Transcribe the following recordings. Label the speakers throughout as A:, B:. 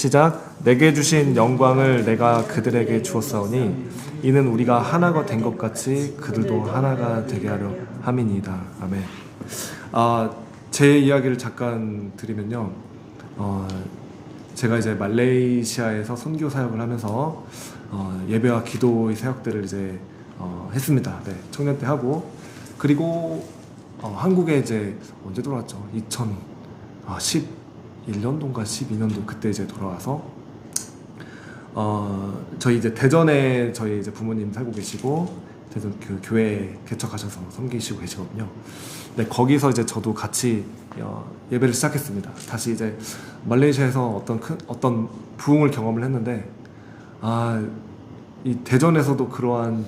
A: 시작. 내게 주신 영광을 내가 그들에게 주었사오니 이는 우리가 하나가 된 것 같이 그들도 하나가 되게 하려 함이니이다. 아멘. 제 이야기를 잠깐 드리면요. 제가 이제 말레이시아에서 선교 사역을 하면서 예배와 기도의 사역들을 이제 했습니다. 네, 청년 때 하고, 그리고 한국에 이제 언제 돌아왔죠? 2011년도인가 12년도 그때 이제 돌아와서 저희 이제 대전에 저희 이제 부모님 살고 계시고 대전 그 교회 개척하셔서 섬기시고 계시거든요. 네, 거기서 이제 저도 같이 예배를 시작했습니다. 다시 이제 말레이시아에서 어떤 부흥을 경험을 했는데, 이 대전에서도 그러한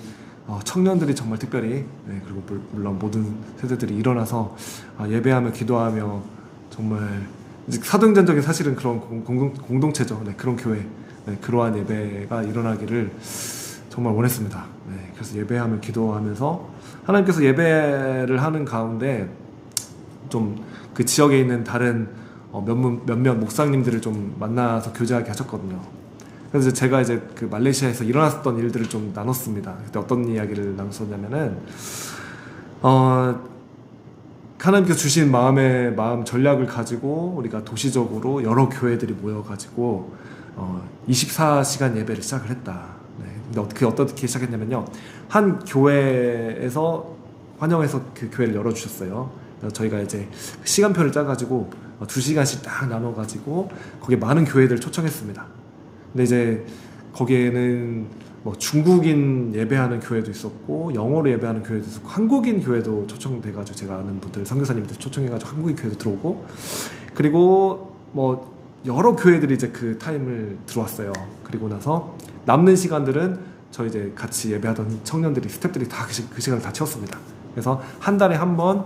A: 청년들이 정말 특별히, 네, 그리고 물론 모든 세대들이 일어나서 예배하며 기도하며 정말 이제 사도행전적인 사실은 그런 공동체죠. 네, 그런 교회, 네, 그러한 예배가 일어나기를 정말 원했습니다. 네, 그래서 예배하며 기도하면서 하나님께서 예배를 하는 가운데 좀 그 지역에 있는 다른 몇몇 목사님들을 좀 만나서 교제하게 하셨거든요. 그래서 제가 이제 그 말레이시아에서 일어났던 일들을 좀 나눴습니다. 그때 어떤 이야기를 나눴었냐면은 하나님께서 주신 마음 전략을 가지고 우리가 도시적으로 여러 교회들이 모여가지고 24시간 예배를 시작을 했다. 네. 근데 어떻게 시작했냐면요, 한 교회에서 환영해서 그 교회를 열어주셨어요. 그래서 저희가 이제 시간표를 짜가지고 2시간씩 딱 나눠가지고 거기에 많은 교회들을 초청했습니다. 근데 이제 거기에는 뭐 중국인 예배하는 교회도 있었고 영어로 예배하는 교회도 있었고 한국인 교회도 초청돼가지고, 제가 아는 분들 선교사님들 초청해가지고 한국인 교회도 들어오고, 그리고 뭐 여러 교회들이 이제 그 타임을 들어왔어요. 그리고 나서 남는 시간들은 저희 이제 같이 예배하던 청년들이, 스태프들이 다 그 시간을 다 채웠습니다. 그래서 한 달에 한 번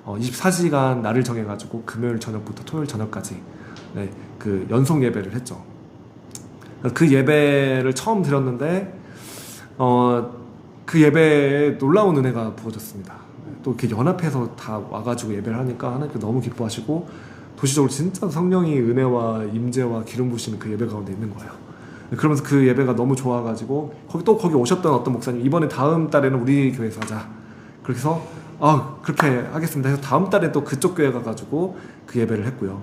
A: 24시간 날을 정해가지고 금요일 저녁부터 토요일 저녁까지, 네, 그 연속 예배를 했죠. 그 예배를 처음 드렸는데 그 예배에 놀라운 은혜가 부어졌습니다. 또 이렇게 연합해서 다 와가지고 예배를 하니까 하나님께 너무 기뻐하시고, 도시적으로 진짜 성령이 은혜와 임재와 기름 부으시는 그 예배 가운데 있는 거예요. 그러면서 그 예배가 너무 좋아가지고 거기 오셨던 어떤 목사님, 이번에 다음 달에는 우리 교회에서 하자. 그렇게 해서 그렇게 하겠습니다 해서 다음 달에 또 그쪽 교회 가가지고 그 예배를 했고요.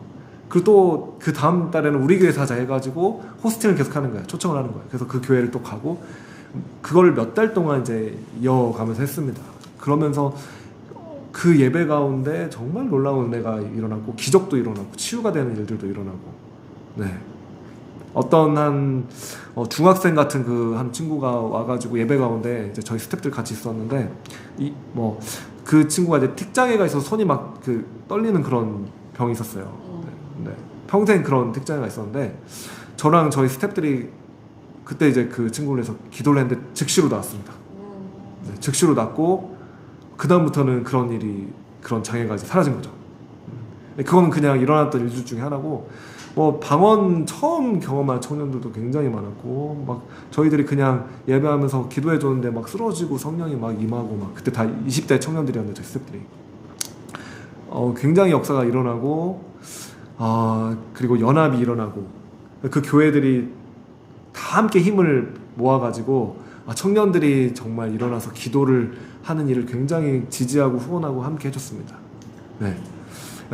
A: 그리고 또 그 다음 달에는 우리 교회에서 하자 해가지고 호스팅을 계속 하는 거예요. 초청을 하는 거예요. 그래서 그 교회를 또 가고, 그걸 몇 달 동안 이제 이어가면서 했습니다. 그러면서 그 예배 가운데 정말 놀라운 은혜가 일어나고, 기적도 일어나고, 치유가 되는 일들도 일어나고, 네. 어떤 한 중학생 같은 그 한 친구가 와가지고 예배 가운데 이제 저희 스태프들 같이 있었는데, 그 친구가 이제 틱장애가 있어서 손이 막 그 떨리는 그런 병이 있었어요. 네. 평생 그런 틱장애가 있었는데, 저랑 저희 스태프들이 그때 이제 그 친구를 해서 기도를 했는데 즉시로 나왔습니다. 네, 즉시로 낫고 그 다음부터는 그런 장애가 이제 사라진 거죠. 그거는 그냥 일어났던 일들 중에 하나고, 뭐 방언 처음 경험한 청년들도 굉장히 많았고, 막 저희들이 그냥 예배하면서 기도해 줬는데 막 쓰러지고 성령이 막 임하고, 막 그때 다 20대 청년들이었는데 저희 스태프들이 굉장히 역사가 일어나고, 그리고 연합이 일어나고, 그 교회들이 다 함께 힘을 모아가지고 청년들이 정말 일어나서 기도를 하는 일을 굉장히 지지하고 후원하고 함께 해줬습니다. 네.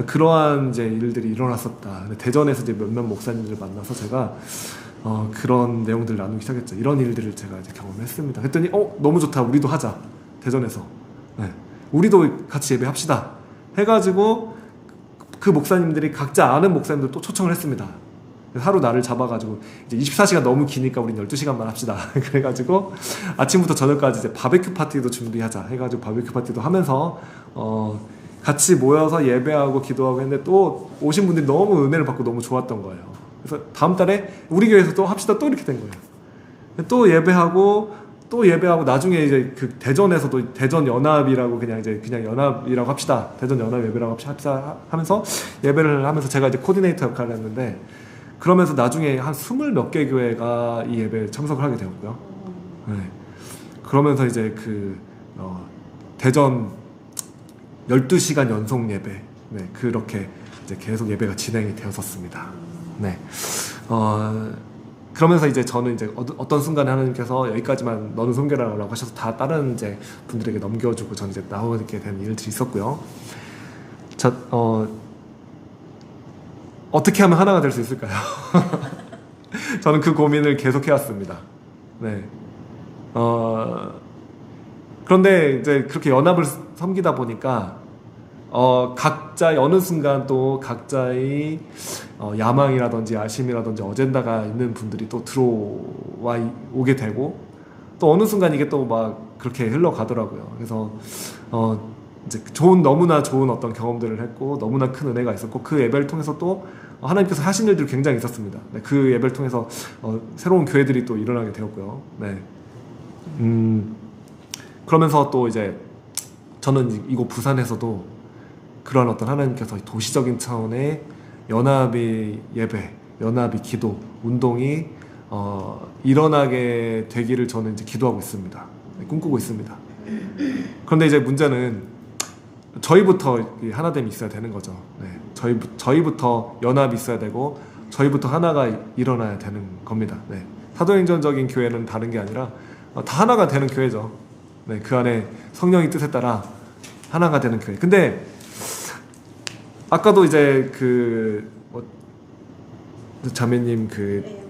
A: 그러한 이제 일들이 일어났었다. 대전에서 이제 몇몇 목사님들을 만나서 제가 그런 내용들을 나누기 시작했죠. 이런 일들을 제가 이제 경험했습니다. 그랬더니 너무 좋다, 우리도 하자, 대전에서. 네. 우리도 같이 예배합시다 해가지고 그 목사님들이 각자 아는 목사님들 또 초청을 했습니다. 하루 날을 잡아가지고 이제 24시간 너무 기니까 우린 12시간만 합시다. 그래가지고 아침부터 저녁까지 이제 바베큐 파티도 준비하자 해가지고 바베큐 파티도 하면서 같이 모여서 예배하고 기도하고 했는데, 또 오신 분들이 너무 은혜를 받고 너무 좋았던 거예요. 그래서 다음 달에 우리 교회에서 또 합시다, 또 이렇게 된 거예요. 또 예배하고 나중에 이제 그 대전에서도 대전 연합이라고 그냥 연합이라고 합시다, 대전 연합 예배라고 합시다 하면서 예배를 하면서 제가 이제 코디네이터 역할을 했는데, 그러면서 나중에 한 20몇 개 교회가 이 예배에 참석을 하게 되었고요. 네. 그러면서 이제 대전 12시간 연속 예배, 네, 그렇게 이제 계속 예배가 진행이 되었었습니다. 네. 그러면서 이제 저는 이제 어떤 순간에 하나님께서 여기까지만 너는 섬겨라라고 하셔서 다 다른 이제 분들에게 넘겨주고 저는 이제 나오게 된 일들이 있었고요. 자, 어떻게 하면 하나가 될 수 있을까요? 저는 그 고민을 계속 해왔습니다. 네. 그런데 이제 그렇게 연합을 섬기다 보니까 각자의 어느 순간 또 각자의 야망이라든지 아심이라든지 어젠다가 있는 분들이 또 오게 되고 또 어느 순간 이게 또 막 그렇게 흘러가더라고요. 그래서 이제 너무나 좋은 어떤 경험들을 했고 너무나 큰 은혜가 있었고 그 예배를 통해서 또 하나님께서 하신 일들이 굉장히 있었습니다. 네, 그 예배를 통해서 새로운 교회들이 또 일어나게 되었고요. 네. 그러면서 또 이제 저는 이곳 부산에서도 그런 어떤 하나님께서 도시적인 차원의 연합의 예배, 연합의 기도, 운동이 일어나게 되기를 저는 이제 기도하고 있습니다. 네, 꿈꾸고 있습니다. 그런데 이제 문제는 저희부터 하나됨이 있어야 되는 거죠. 네, 저희부터 연합이 있어야 되고 저희부터 하나가 일어나야 되는 겁니다. 네, 사도행전적인 교회는 다른 게 아니라 다 하나가 되는 교회죠. 네, 그 안에 성령의 뜻에 따라 하나가 되는 교회. 근데 아까도 이제 자매님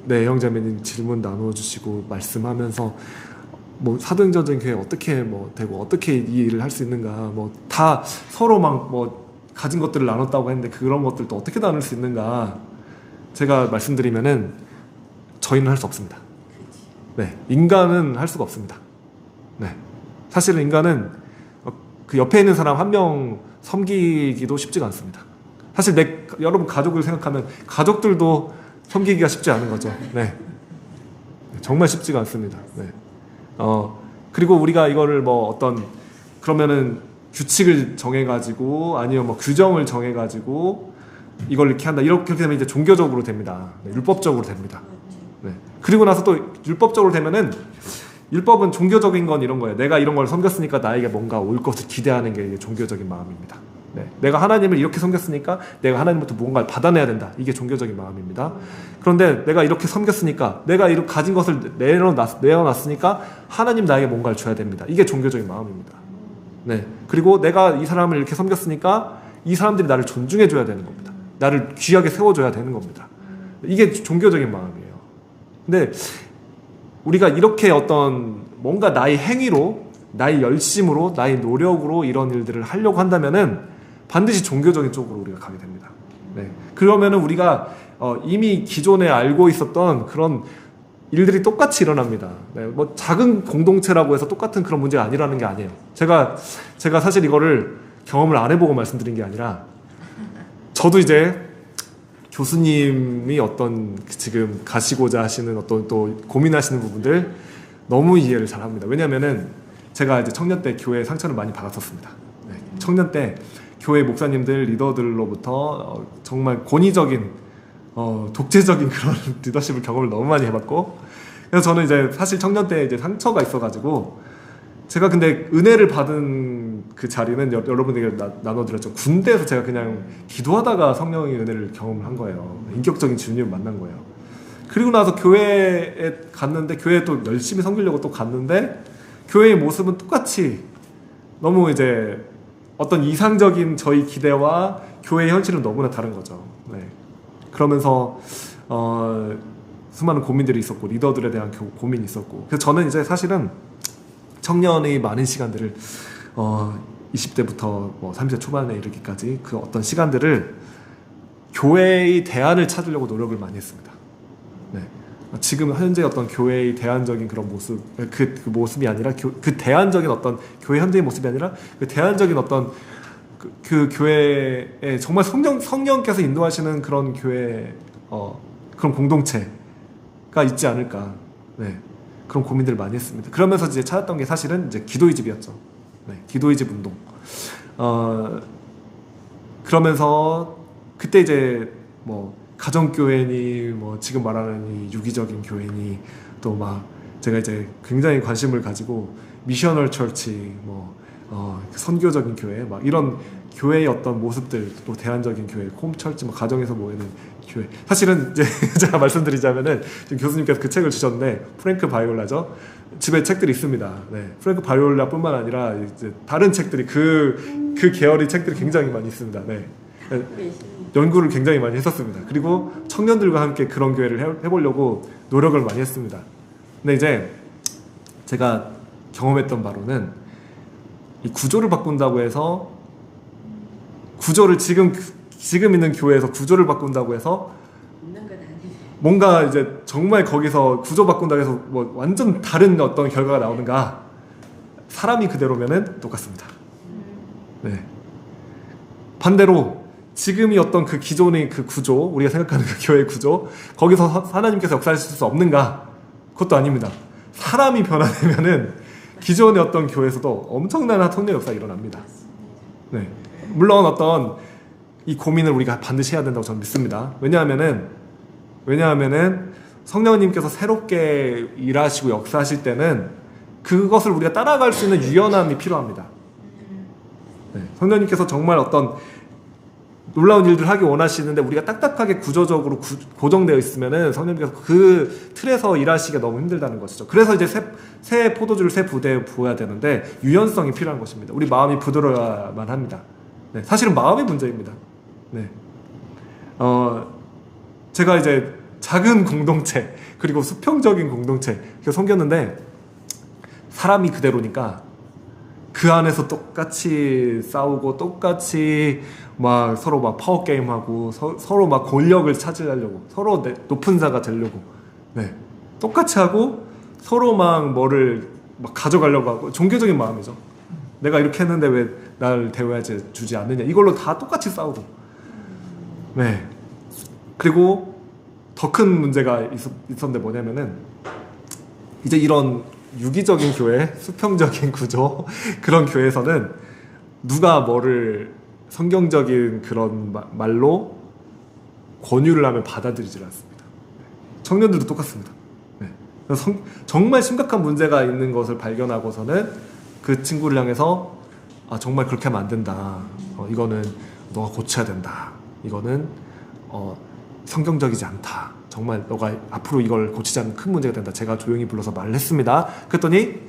A: 네, 형자매님 질문 나눠주시고 말씀하면서 뭐 사도행전적인 교회 어떻게 뭐 되고 어떻게 이 일을 할 수 있는가 뭐 다 서로 막 뭐 가진 것들을 나눴다고 했는데 그런 것들도 어떻게 나눌 수 있는가 제가 말씀드리면은 저희는 할 수 없습니다. 네, 인간은 할 수가 없습니다. 네, 사실은 인간은 그 옆에 있는 사람 한 명 섬기기도 쉽지가 않습니다. 사실 여러분 가족을 생각하면 가족들도 섬기기가 쉽지 않은 거죠. 네, 정말 쉽지가 않습니다. 네. 그리고 우리가 이거를 뭐 그러면은 규칙을 정해가지고 아니면 뭐 규정을 정해가지고 이걸 이렇게 한다. 이렇게 되면 이제 종교적으로 됩니다. 네, 율법적으로 됩니다. 네. 그리고 나서 또 율법적으로 되면은 율법은 종교적인 건 이런 거예요. 내가 이런 걸 섬겼으니까 나에게 뭔가 올 것을 기대하는 게 종교적인 마음입니다. 네. 내가 하나님을 이렇게 섬겼으니까 내가 하나님부터 무언가를 받아내야 된다. 이게 종교적인 마음입니다. 그런데 내가 이렇게 섬겼으니까 내가 이렇게 가진 것을 내어놨으니까 하나님 나에게 뭔가를 줘야 됩니다. 이게 종교적인 마음입니다. 네. 그리고 내가 이 사람을 이렇게 섬겼으니까 이 사람들이 나를 존중해줘야 되는 겁니다. 나를 귀하게 세워줘야 되는 겁니다. 이게 종교적인 마음이에요. 근데 우리가 이렇게 뭔가 나의 행위로 나의 열심으로 나의 노력으로 이런 일들을 하려고 한다면은 반드시 종교적인 쪽으로 우리가 가게 됩니다. 네. 그러면은 우리가 이미 기존에 알고 있었던 그런 일들이 똑같이 일어납니다. 네. 뭐 작은 공동체라고 해서 똑같은 그런 문제가 아니라는 게 아니에요. 제가 사실 이거를 경험을 안 해보고 말씀드린 게 아니라 저도 이제 교수님이 지금 가시고자 하시는 또 고민하시는 부분들 너무 이해를 잘 합니다. 왜냐면은 제가 이제 청년 때 교회에 상처를 많이 받았었습니다. 네. 청년 때 교회 목사님들, 리더들로부터 정말 권위적인, 독재적인 그런 리더십을 경험을 너무 많이 해봤고, 그래서 저는 이제 사실 청년 때 이제 상처가 있어가지고, 제가 근데 은혜를 받은 그 자리는 여러분에게 나눠드렸죠. 군대에서 제가 그냥 기도하다가 성령의 은혜를 경험을 한 거예요. 인격적인 주님을 만난 거예요. 그리고 나서 교회에 갔는데, 교회에 또 열심히 섬기려고 또 갔는데, 교회의 모습은 똑같이 너무 이제 어떤 이상적인 저희 기대와 교회의 현실은 너무나 다른 거죠. 네. 그러면서 수많은 고민들이 있었고 리더들에 대한 고민이 있었고 그래서 저는 이제 사실은 청년의 많은 시간들을 20대부터 뭐 30대 초반에 이르기까지 그 어떤 시간들을 교회의 대안을 찾으려고 노력을 많이 했습니다. 네. 지금 현재 어떤 교회의 대안적인 그런 모습, 그 모습이 아니라 그 대안적인 어떤 교회 현재의 모습이 아니라 그 대안적인 어떤 그 교회에 정말 성령께서 인도하시는 그런 교회, 그런 공동체가 있지 않을까. 네. 그런 고민들을 많이 했습니다. 그러면서 이제 찾았던 게 사실은 이제 기도의 집이었죠. 네. 기도의 집 운동. 그러면서 그때 이제 뭐 가정교회니 뭐 지금 말하는 이 유기적인 교회니 또 막 제가 이제 굉장히 관심을 가지고 미셔널 철치 뭐 선교적인 교회, 막 이런 교회의 어떤 모습들, 또 대안적인 교회, 홈철치, 뭐 가정에서 모이는 교회. 사실은 이제 제가 말씀드리자면은 지금 교수님께서 그 책을 주셨는데 프랭크 바이올라죠. 집에 책들이 있습니다. 네, 프랭크 바이올라뿐만 아니라 이제 다른 책들이 그 계열의 책들이 굉장히 많이 있습니다. 네. 연구를 굉장히 많이 했었습니다. 그리고 청년들과 함께 그런 교회를 해보려고 노력을 많이 했습니다. 근데 이제 제가 경험했던 바로는 이 구조를 바꾼다고 해서 구조를 지금 있는 교회에서 구조를 바꾼다고 해서 뭔가 이제 정말 거기서 구조 바꾼다고 해서 뭐 완전 다른 어떤 결과가 나오는가? 사람이 그대로면은 똑같습니다. 네. 반대로 지금이 어떤 그 기존의 그 구조, 우리가 생각하는 그 교회 구조, 거기서 하나님께서 역사하실 수 없는가? 그것도 아닙니다. 사람이 변화되면은 기존의 어떤 교회에서도 엄청난 성령 역사가 일어납니다. 네. 물론 어떤 이 고민을 우리가 반드시 해야 된다고 저는 믿습니다. 왜냐하면은 성령님께서 새롭게 일하시고 역사하실 때는 그것을 우리가 따라갈 수 있는 유연함이 필요합니다. 네. 성령님께서 정말 어떤 놀라운 일들을 하기 원하시는데 우리가 딱딱하게 구조적으로 고정되어 있으면은 성령님께서 그 틀에서 일하시기가 너무 힘들다는 것이죠. 그래서 이제 새 포도주를 새 부대에 부어야 되는데 유연성이 필요한 것입니다. 우리 마음이 부드러워야만 합니다. 네, 사실은 마음의 문제입니다. 네. 제가 이제 작은 공동체 그리고 수평적인 공동체 섬겼는데 사람이 그대로니까 그 안에서 똑같이 싸우고 똑같이 막 서로 막 파워 게임하고 서로 막 권력을 찾으려고 서로 높은 자가 되려고 네 똑같이 하고 서로 막 뭐를 막 가져가려고 하고 종교적인 마음이죠. 내가 이렇게 했는데 왜 날 대우하지 주지 않느냐 이걸로 다 똑같이 싸우고 네 그리고 더 큰 문제가 있었는데 뭐냐면은 이제 이런 유기적인 교회, 수평적인 구조 그런 교회에서는 누가 뭐를 성경적인 그런 말로 권유를 하면 받아들이질 않습니다. 청년들도 똑같습니다. 네. 정말 심각한 문제가 있는 것을 발견하고서는 그 친구를 향해서 아 정말 그렇게 하면 안 된다. 이거는 너가 고쳐야 된다. 이거는 성경적이지 않다. 정말 너가 앞으로 이걸 고치지 않으면 큰 문제가 된다. 제가 조용히 불러서 말을 했습니다. 그랬더니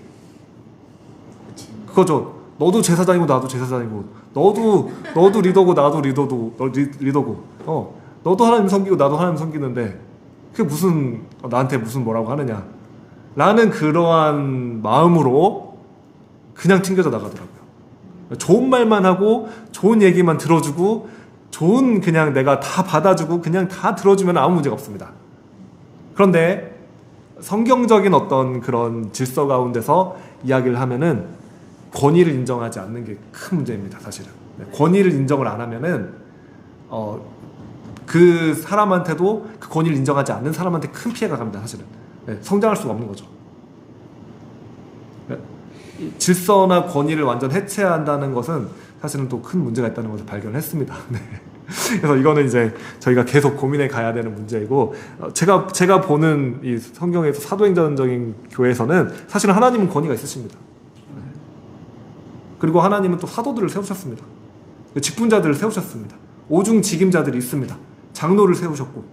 A: 그거죠. 너도 제사장이고 나도 제사장이고 너도 리더고 나도 리더고 너도 하나님 섬기고 나도 하나님 섬기는데 그게 무슨 나한테 무슨 뭐라고 하느냐 라는 그러한 마음으로 그냥 튕겨져 나가더라고요. 좋은 말만 하고 좋은 얘기만 들어주고 좋은 그냥 내가 다 받아주고 그냥 다 들어주면 아무 문제가 없습니다. 그런데 성경적인 어떤 그런 질서 가운데서 이야기를 하면은 권위를 인정하지 않는 게 큰 문제입니다. 사실은 권위를 인정을 안 하면은 그 사람한테도 그 권위를 인정하지 않는 사람한테 큰 피해가 갑니다. 사실은 성장할 수가 없는 거죠. 질서나 권위를 완전 해체한다는 것은 사실은 또 큰 문제가 있다는 것을 발견했습니다. 네. 그래서 이거는 이제 저희가 계속 고민해 가야 되는 문제이고 제가 보는 이 성경에서 사도행전적인 교회에서는 사실은 하나님은 권위가 있으십니다. 그리고 하나님은 또 사도들을 세우셨습니다. 직분자들을 세우셨습니다. 오중 직임자들이 있습니다. 장로를 세우셨고,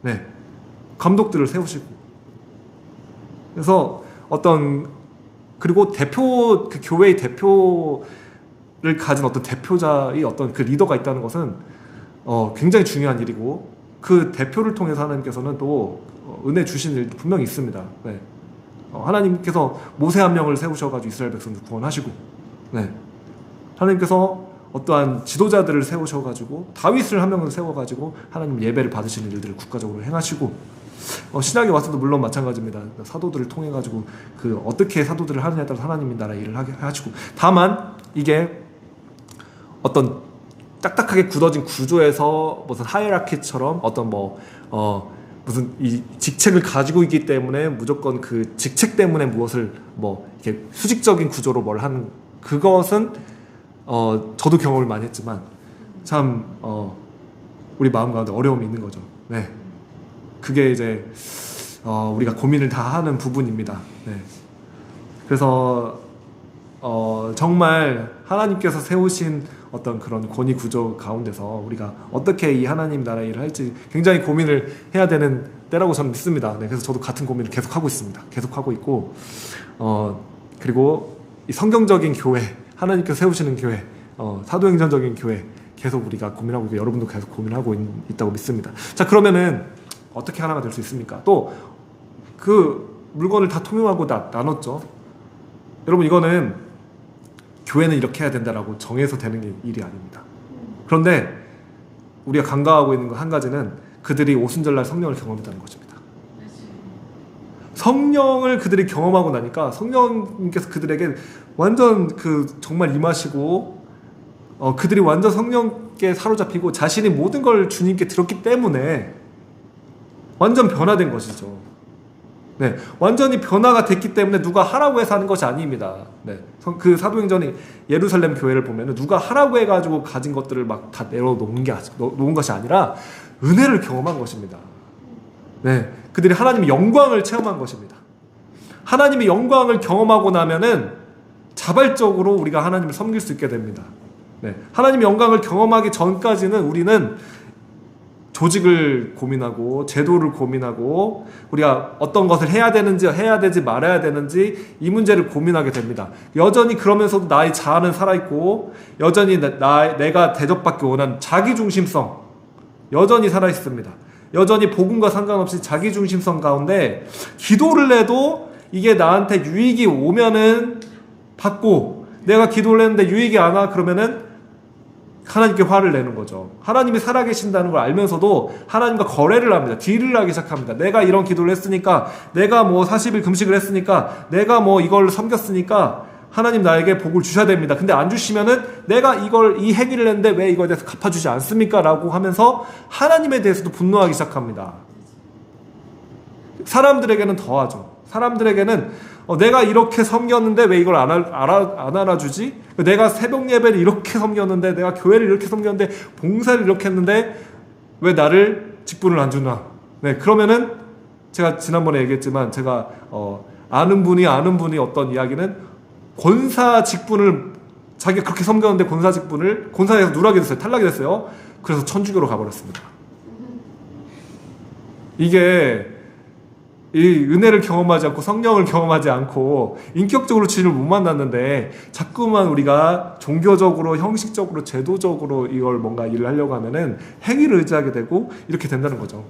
A: 네, 감독들을 세우시고. 그래서 그리고 그 교회의 대표를 가진 어떤 대표자의 어떤 그 리더가 있다는 것은 굉장히 중요한 일이고 그 대표를 통해서 하나님께서는 또 은혜 주신 일도 분명히 있습니다. 네. 하나님께서 모세 한 명을 세우셔가지고 이스라엘 백성들 구원하시고, 네. 하나님께서 어떠한 지도자들을 세우셔가지고 다윗을 한 명을 세워가지고 하나님 예배를 받으시는 일들을 국가적으로 행하시고 신약에 와서도 물론 마찬가지입니다. 사도들을 통해 가지고 그 어떻게 사도들을 하느냐에 따라서 하나님의 나라 일을 하게 하시고 다만 이게 어떤 딱딱하게 굳어진 구조에서 무슨 하이라키처럼 어떤 무슨 이 직책을 가지고 있기 때문에 무조건 그 직책 때문에 무엇을 이렇게 수직적인 구조로 뭘 하는 그것은 저도 경험을 많이 했지만 참 우리 마음 가운데 어려움이 있는 거죠. 네. 그게 이제 우리가 고민을 다 하는 부분입니다. 네. 그래서 정말 하나님께서 세우신 어떤 그런 권위 구조 가운데서 우리가 어떻게 이 하나님 나라 일을 할지 굉장히 고민을 해야 되는 때라고 저는 믿습니다. 네, 그래서 저도 같은 고민을 계속 하고 있습니다. 계속 하고 있고, 그리고 이 성경적인 교회, 하나님께서 세우시는 교회, 사도행전적인 교회 계속 우리가 고민하고 있고 여러분도 계속 고민하고 있다고 믿습니다. 자, 그러면은 어떻게 하나가 될 수 있습니까? 또 그 물건을 다 통용하고 나눴죠. 여러분, 이거는 교회는 이렇게 해야 된다라고 정해서 되는 일이 아닙니다. 그런데 우리가 간과하고 있는 한 가지는 그들이 오순절날 성령을 경험했다는 것입니다. 성령을 그들이 경험하고 나니까 성령님께서 그들에게 완전 정말 임하시고, 그들이 완전 성령께 사로잡히고 자신이 모든 걸 주님께 들었기 때문에 완전 변화된 것이죠. 네, 완전히 변화가 됐기 때문에 누가 하라고 해서 하는 것이 아닙니다. 네, 그 사도행전의 예루살렘 교회를 보면 누가 하라고 해가지고 가진 것들을 막 다 놓은 것이 아니라 은혜를 경험한 것입니다. 네, 그들이 하나님의 영광을 체험한 것입니다. 하나님의 영광을 경험하고 나면은 자발적으로 우리가 하나님을 섬길 수 있게 됩니다. 네, 하나님의 영광을 경험하기 전까지는 우리는 조직을 고민하고 제도를 고민하고 우리가 어떤 것을 해야 되는지 해야 되지 말아야 되는지 이 문제를 고민하게 됩니다. 여전히 그러면서도 나의 자아는 살아있고 여전히 내가 대접받기 원하는 자기중심성 여전히 살아있습니다. 여전히 복음과 상관없이 자기중심성 가운데 기도를 해도 이게 나한테 유익이 오면은 받고, 내가 기도를 했는데 유익이 안 와 그러면은 하나님께 화를 내는 거죠. 하나님이 살아계신다는 걸 알면서도 하나님과 거래를 합니다. 딜을 하기 시작합니다. 내가 이런 기도를 했으니까, 내가 뭐 40일 금식을 했으니까, 내가 뭐 이걸 섬겼으니까 하나님 나에게 복을 주셔야 됩니다. 근데 안 주시면은 내가 이 행위를 했는데 왜 이거에 대해서 갚아주지 않습니까? 라고 하면서 하나님에 대해서도 분노하기 시작합니다. 사람들에게는 더하죠. 사람들에게는 내가 이렇게 섬겼는데 왜 이걸 안 알아주지? 내가 새벽 예배를 이렇게 섬겼는데, 내가 교회를 이렇게 섬겼는데, 봉사를 이렇게 했는데 왜 나를 직분을 안 주나? 네, 그러면은 제가 지난번에 얘기했지만 제가 아는 분이 어떤 이야기는 권사 직분을 자기가 그렇게 섬겼는데 권사 직분을 권사에서 누락이 됐어요. 탈락이 됐어요. 그래서 천주교로 가버렸습니다. 이게 이 은혜를 경험하지 않고 성령을 경험하지 않고 인격적으로 주님을 못 만났는데 자꾸만 우리가 종교적으로 형식적으로 제도적으로 이걸 뭔가 일을 하려고 하면은 행위를 의지하게 되고 이렇게 된다는 거죠.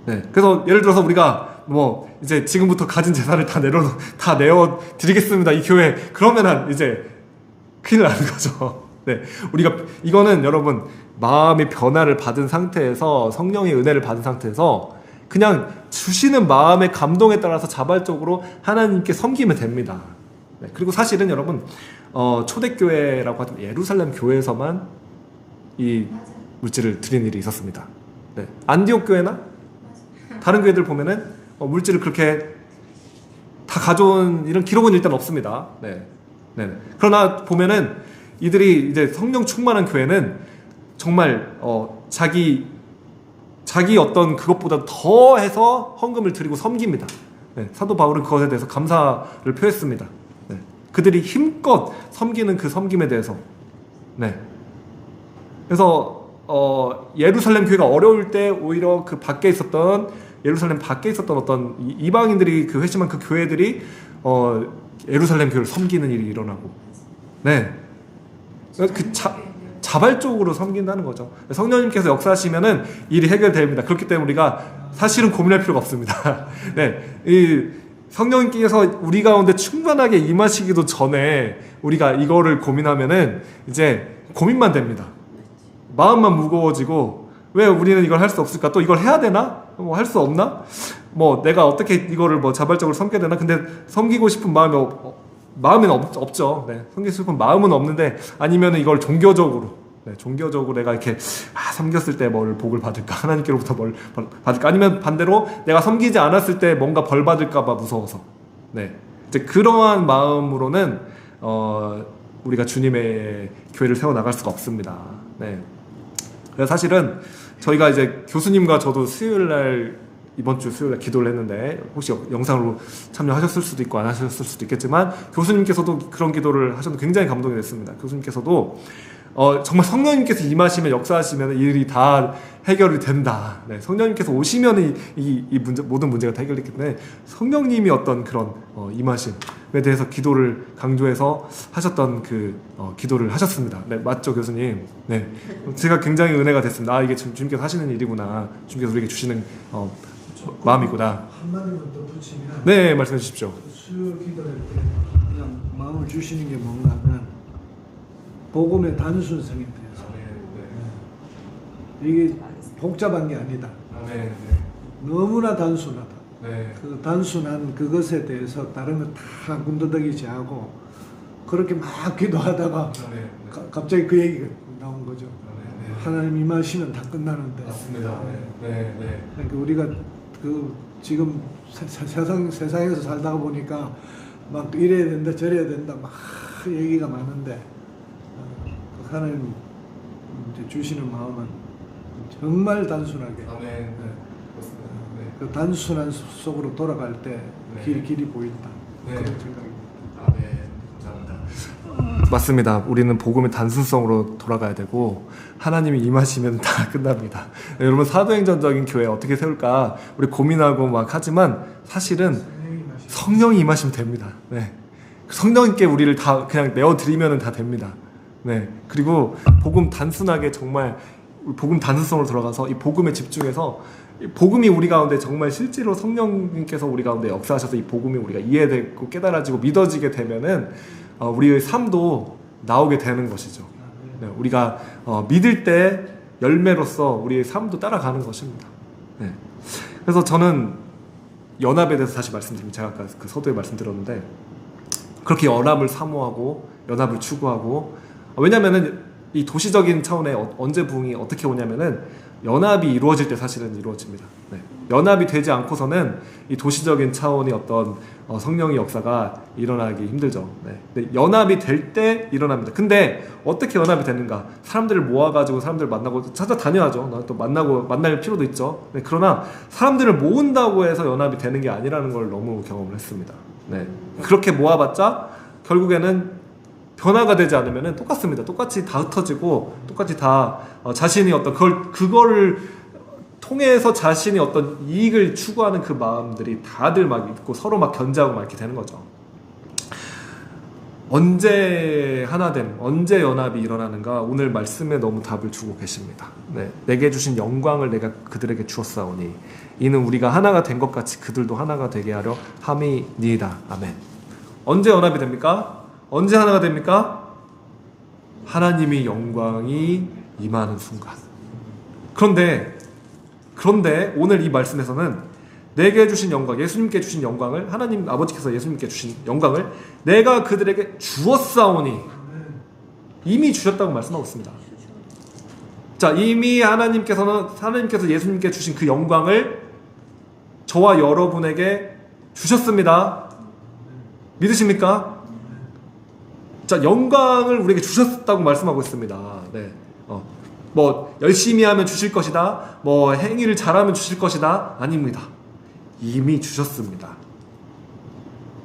A: 네, 그래서 예를 들어서 우리가 뭐 이제 지금부터 가진 재산을 다 내어 드리겠습니다 이 교회, 그러면은 이제 큰일 나는 거죠. 네, 우리가 이거는 여러분 마음의 변화를 받은 상태에서, 성령의 은혜를 받은 상태에서 그냥 주시는 마음의 감동에 따라서 자발적으로 하나님께 섬기면 됩니다. 네, 그리고 사실은 여러분 초대교회라고 하던 예루살렘 교회에서만 이 물질을 드린 일이 있었습니다. 네, 안디옥 교회나 다른 교회들 보면은 물질을 그렇게 다 가져온 이런 기록은 일단 없습니다. 네, 네. 그러나 보면은 이들이 이제 성령 충만한 교회는 정말 자기 어떤 그것보다 더해서 헌금을 드리고 섬깁니다. 네, 사도 바울은 그것에 대해서 감사를 표했습니다. 네, 그들이 힘껏 섬기는 그 섬김에 대해서. 네, 그래서 예루살렘 교회가 어려울 때 오히려 그 밖에 있었던, 예루살렘 밖에 있었던 어떤 이방인들이 그 회심한 그 교회들이 예루살렘 교회를 섬기는 일이 일어나고, 네, 자발적으로 섬긴다는 거죠. 성령님께서 역사하시면은 일이 해결됩니다. 그렇기 때문에 우리가 사실은 고민할 필요가 없습니다. 네, 이 성령님께서 우리 가운데 충만하게 임하시기도 전에 우리가 이거를 고민하면은 이제 고민만 됩니다. 마음만 무거워지고, 왜 우리는 이걸 할 수 없을까? 또 이걸 해야 되나? 뭐 할 수 없나? 뭐 내가 어떻게 이거를 뭐 자발적으로 섬겨야 되나? 근데 섬기고 싶은 마음은 없죠. 네, 섬기고 싶은 마음은 없는데, 아니면 이걸 종교적으로, 네, 종교적으로 내가 이렇게 섬겼을 때 뭘 복을 받을까, 하나님께로부터 뭘 받을까, 아니면 반대로 내가 섬기지 않았을 때 뭔가 벌 받을까봐 무서워서, 네, 이제 그러한 마음으로는 우리가 주님의 교회를 세워 나갈 수가 없습니다. 네, 그래서 사실은 저희가 이제 교수님과 저도 수요일 날 이번 주 수요일에 기도를 했는데 혹시 영상으로 참여하셨을 수도 있고 안 하셨을 수도 있겠지만 교수님께서도 그런 기도를 하셨는데 굉장히 감동이 됐습니다. 교수님께서도 정말 성령님께서 임하시면 역사하시면 이 일이 다 해결이 된다. 네, 성령님께서 오시면 이 문제, 모든 문제가 다 해결됐기 때문에 성령님이 어떤 그런 임하심에 대해서 기도를 강조해서 하셨던 그 기도를 하셨습니다. 네, 맞죠, 교수님? 네, 제가 굉장히 은혜가 됐습니다. 아, 이게 주님께서 하시는 일이구나. 주님께서 우리에게 주시는 마음이구나.
B: 한마디만 더 붙이면
A: 네, 말씀해 주십시오.
B: 수요 기도할 때 그냥 마음을 주시는 게 뭔가 하면 복음의 단순성에 대해서 이게 복잡한 게 아니다. 너무나 단순하다. 그 단순한 그것에 대해서 다른 거 다 군더더기지 않고 그렇게 막 기도하다가 갑자기 그 얘기가 나온 거죠. 하나님 임하시면 다 끝나는데.
A: 맞습니다.
B: 그러니까 우리가 그 지금 세상에서 살다가 보니까 막 이래야 된다 저래야 된다 막 얘기가 많은데 하나님 이제 주시는 마음은 정말 단순하게 그 단순한 속으로 돌아갈 때 길이 보인다. 그런 생각입니다.
A: 감사합니다. 맞습니다. 우리는 복음의 단순성으로 돌아가야 되고 하나님이 임하시면 다 끝납니다. 네, 여러분 사도행전적인 교회 어떻게 세울까 우리 고민하고 막 하지만 사실은 성령이 임하시면 됩니다. 네. 성령님께 우리를 다 그냥 내어드리면 다 됩니다. 네. 그리고 복음 단순하게 정말 복음 단순성으로 들어가서 이 복음에 집중해서 복음이 우리 가운데 정말 실제로 성령님께서 우리 가운데 역사하셔서 이 복음이 우리가 이해되고 깨달아지고 믿어지게 되면은 우리의 삶도 나오게 되는 것이죠. 네. 우리가 믿을 때 열매로서 우리의 삶도 따라가는 것입니다. 네. 그래서 저는 연합에 대해서 다시 말씀드립니다. 제가 아까 그 서두에 말씀드렸는데 그렇게 연합을 사모하고 연합을 추구하고 왜냐면은 이 도시적인 차원의 언제 부흥이 어떻게 오냐면은 연합이 이루어질 때 사실은 이루어집니다. 네. 연합이 되지 않고서는 이 도시적인 차원의 어떤 성령의 역사가 일어나기 힘들죠. 네. 근데 연합이 될 때 일어납니다. 근데 어떻게 연합이 되는가? 사람들을 모아가지고 사람들을 만나고 찾아다녀야죠. 또 만날 필요도 있죠. 네. 그러나 사람들을 모은다고 해서 연합이 되는 게 아니라는 걸 너무 경험을 했습니다. 네. 그렇게 모아봤자 결국에는 변화가 되지 않으면 똑같습니다. 똑같이 다 흩어지고 똑같이 다 자신이 어떤 그거를 통해서 자신이 어떤 이익을 추구하는 그 마음들이 다들 막 있고 서로 막 견제하고 막 이렇게 되는 거죠. 언제 하나됨, 언제 연합이 일어나는가 오늘 말씀에 너무 답을 주고 계십니다. 네, 내게 주신 영광을 내가 그들에게 주었사오니 이는 우리가 하나가 된 것 같이 그들도 하나가 되게 하려 함이니이다. 아멘. 언제 연합이 됩니까? 언제 하나가 됩니까? 하나님의 영광이 임하는 순간. 그런데 오늘 이 말씀에서는 내게 주신 영광, 예수님께 주신 영광을 하나님 아버지께서 예수님께 주신 영광을 내가 그들에게 주었사오니 이미 주셨다고 말씀하고 있습니다. 자, 이미 하나님께서 예수님께 주신 그 영광을 저와 여러분에게 주셨습니다. 믿으십니까? 자, 영광을 우리에게 주셨다고 말씀하고 있습니다. 네. 뭐 열심히 하면 주실 것이다. 뭐 행위를 잘하면 주실 것이다. 아닙니다. 이미 주셨습니다.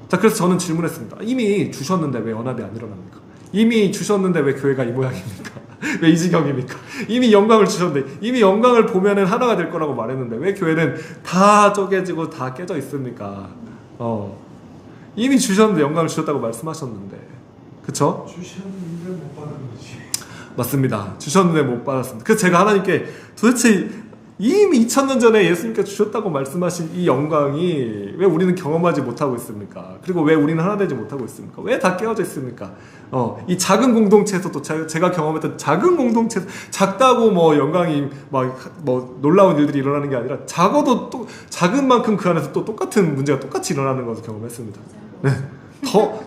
A: 자, 그래서 저는 질문했습니다. 이미 주셨는데 왜 연합이 안 일어납니까? 이미 주셨는데 왜 교회가 이 모양입니까? 왜 이 지경입니까? 이미 영광을 주셨는데 이미 영광을 보면은 하나가 될 거라고 말했는데 왜 교회는 다 쪼개지고 다 깨져 있습니까? 이미 주셨는데 영광을 주셨다고 말씀하셨는데 그쵸?
B: 주셨는데 못 받은 거지.
A: 맞습니다. 주셨는데 못 받았습니다. 그래서 제가 하나님께 도대체 이미 2000년 전에 예수님께 주셨다고 말씀하신 이 영광이 왜 우리는 경험하지 못하고 있습니까? 그리고 왜 우리는 하나 되지 못하고 있습니까? 왜 다 깨어져 있습니까? 이 작은 공동체에서도 제가 경험했던 작은 공동체에서 작다고 뭐 영광이 뭐 놀라운 일들이 일어나는 게 아니라 작아도 또 작은 만큼 그 안에서 또 똑같은 문제가 똑같이 일어나는 것을 경험했습니다. 네.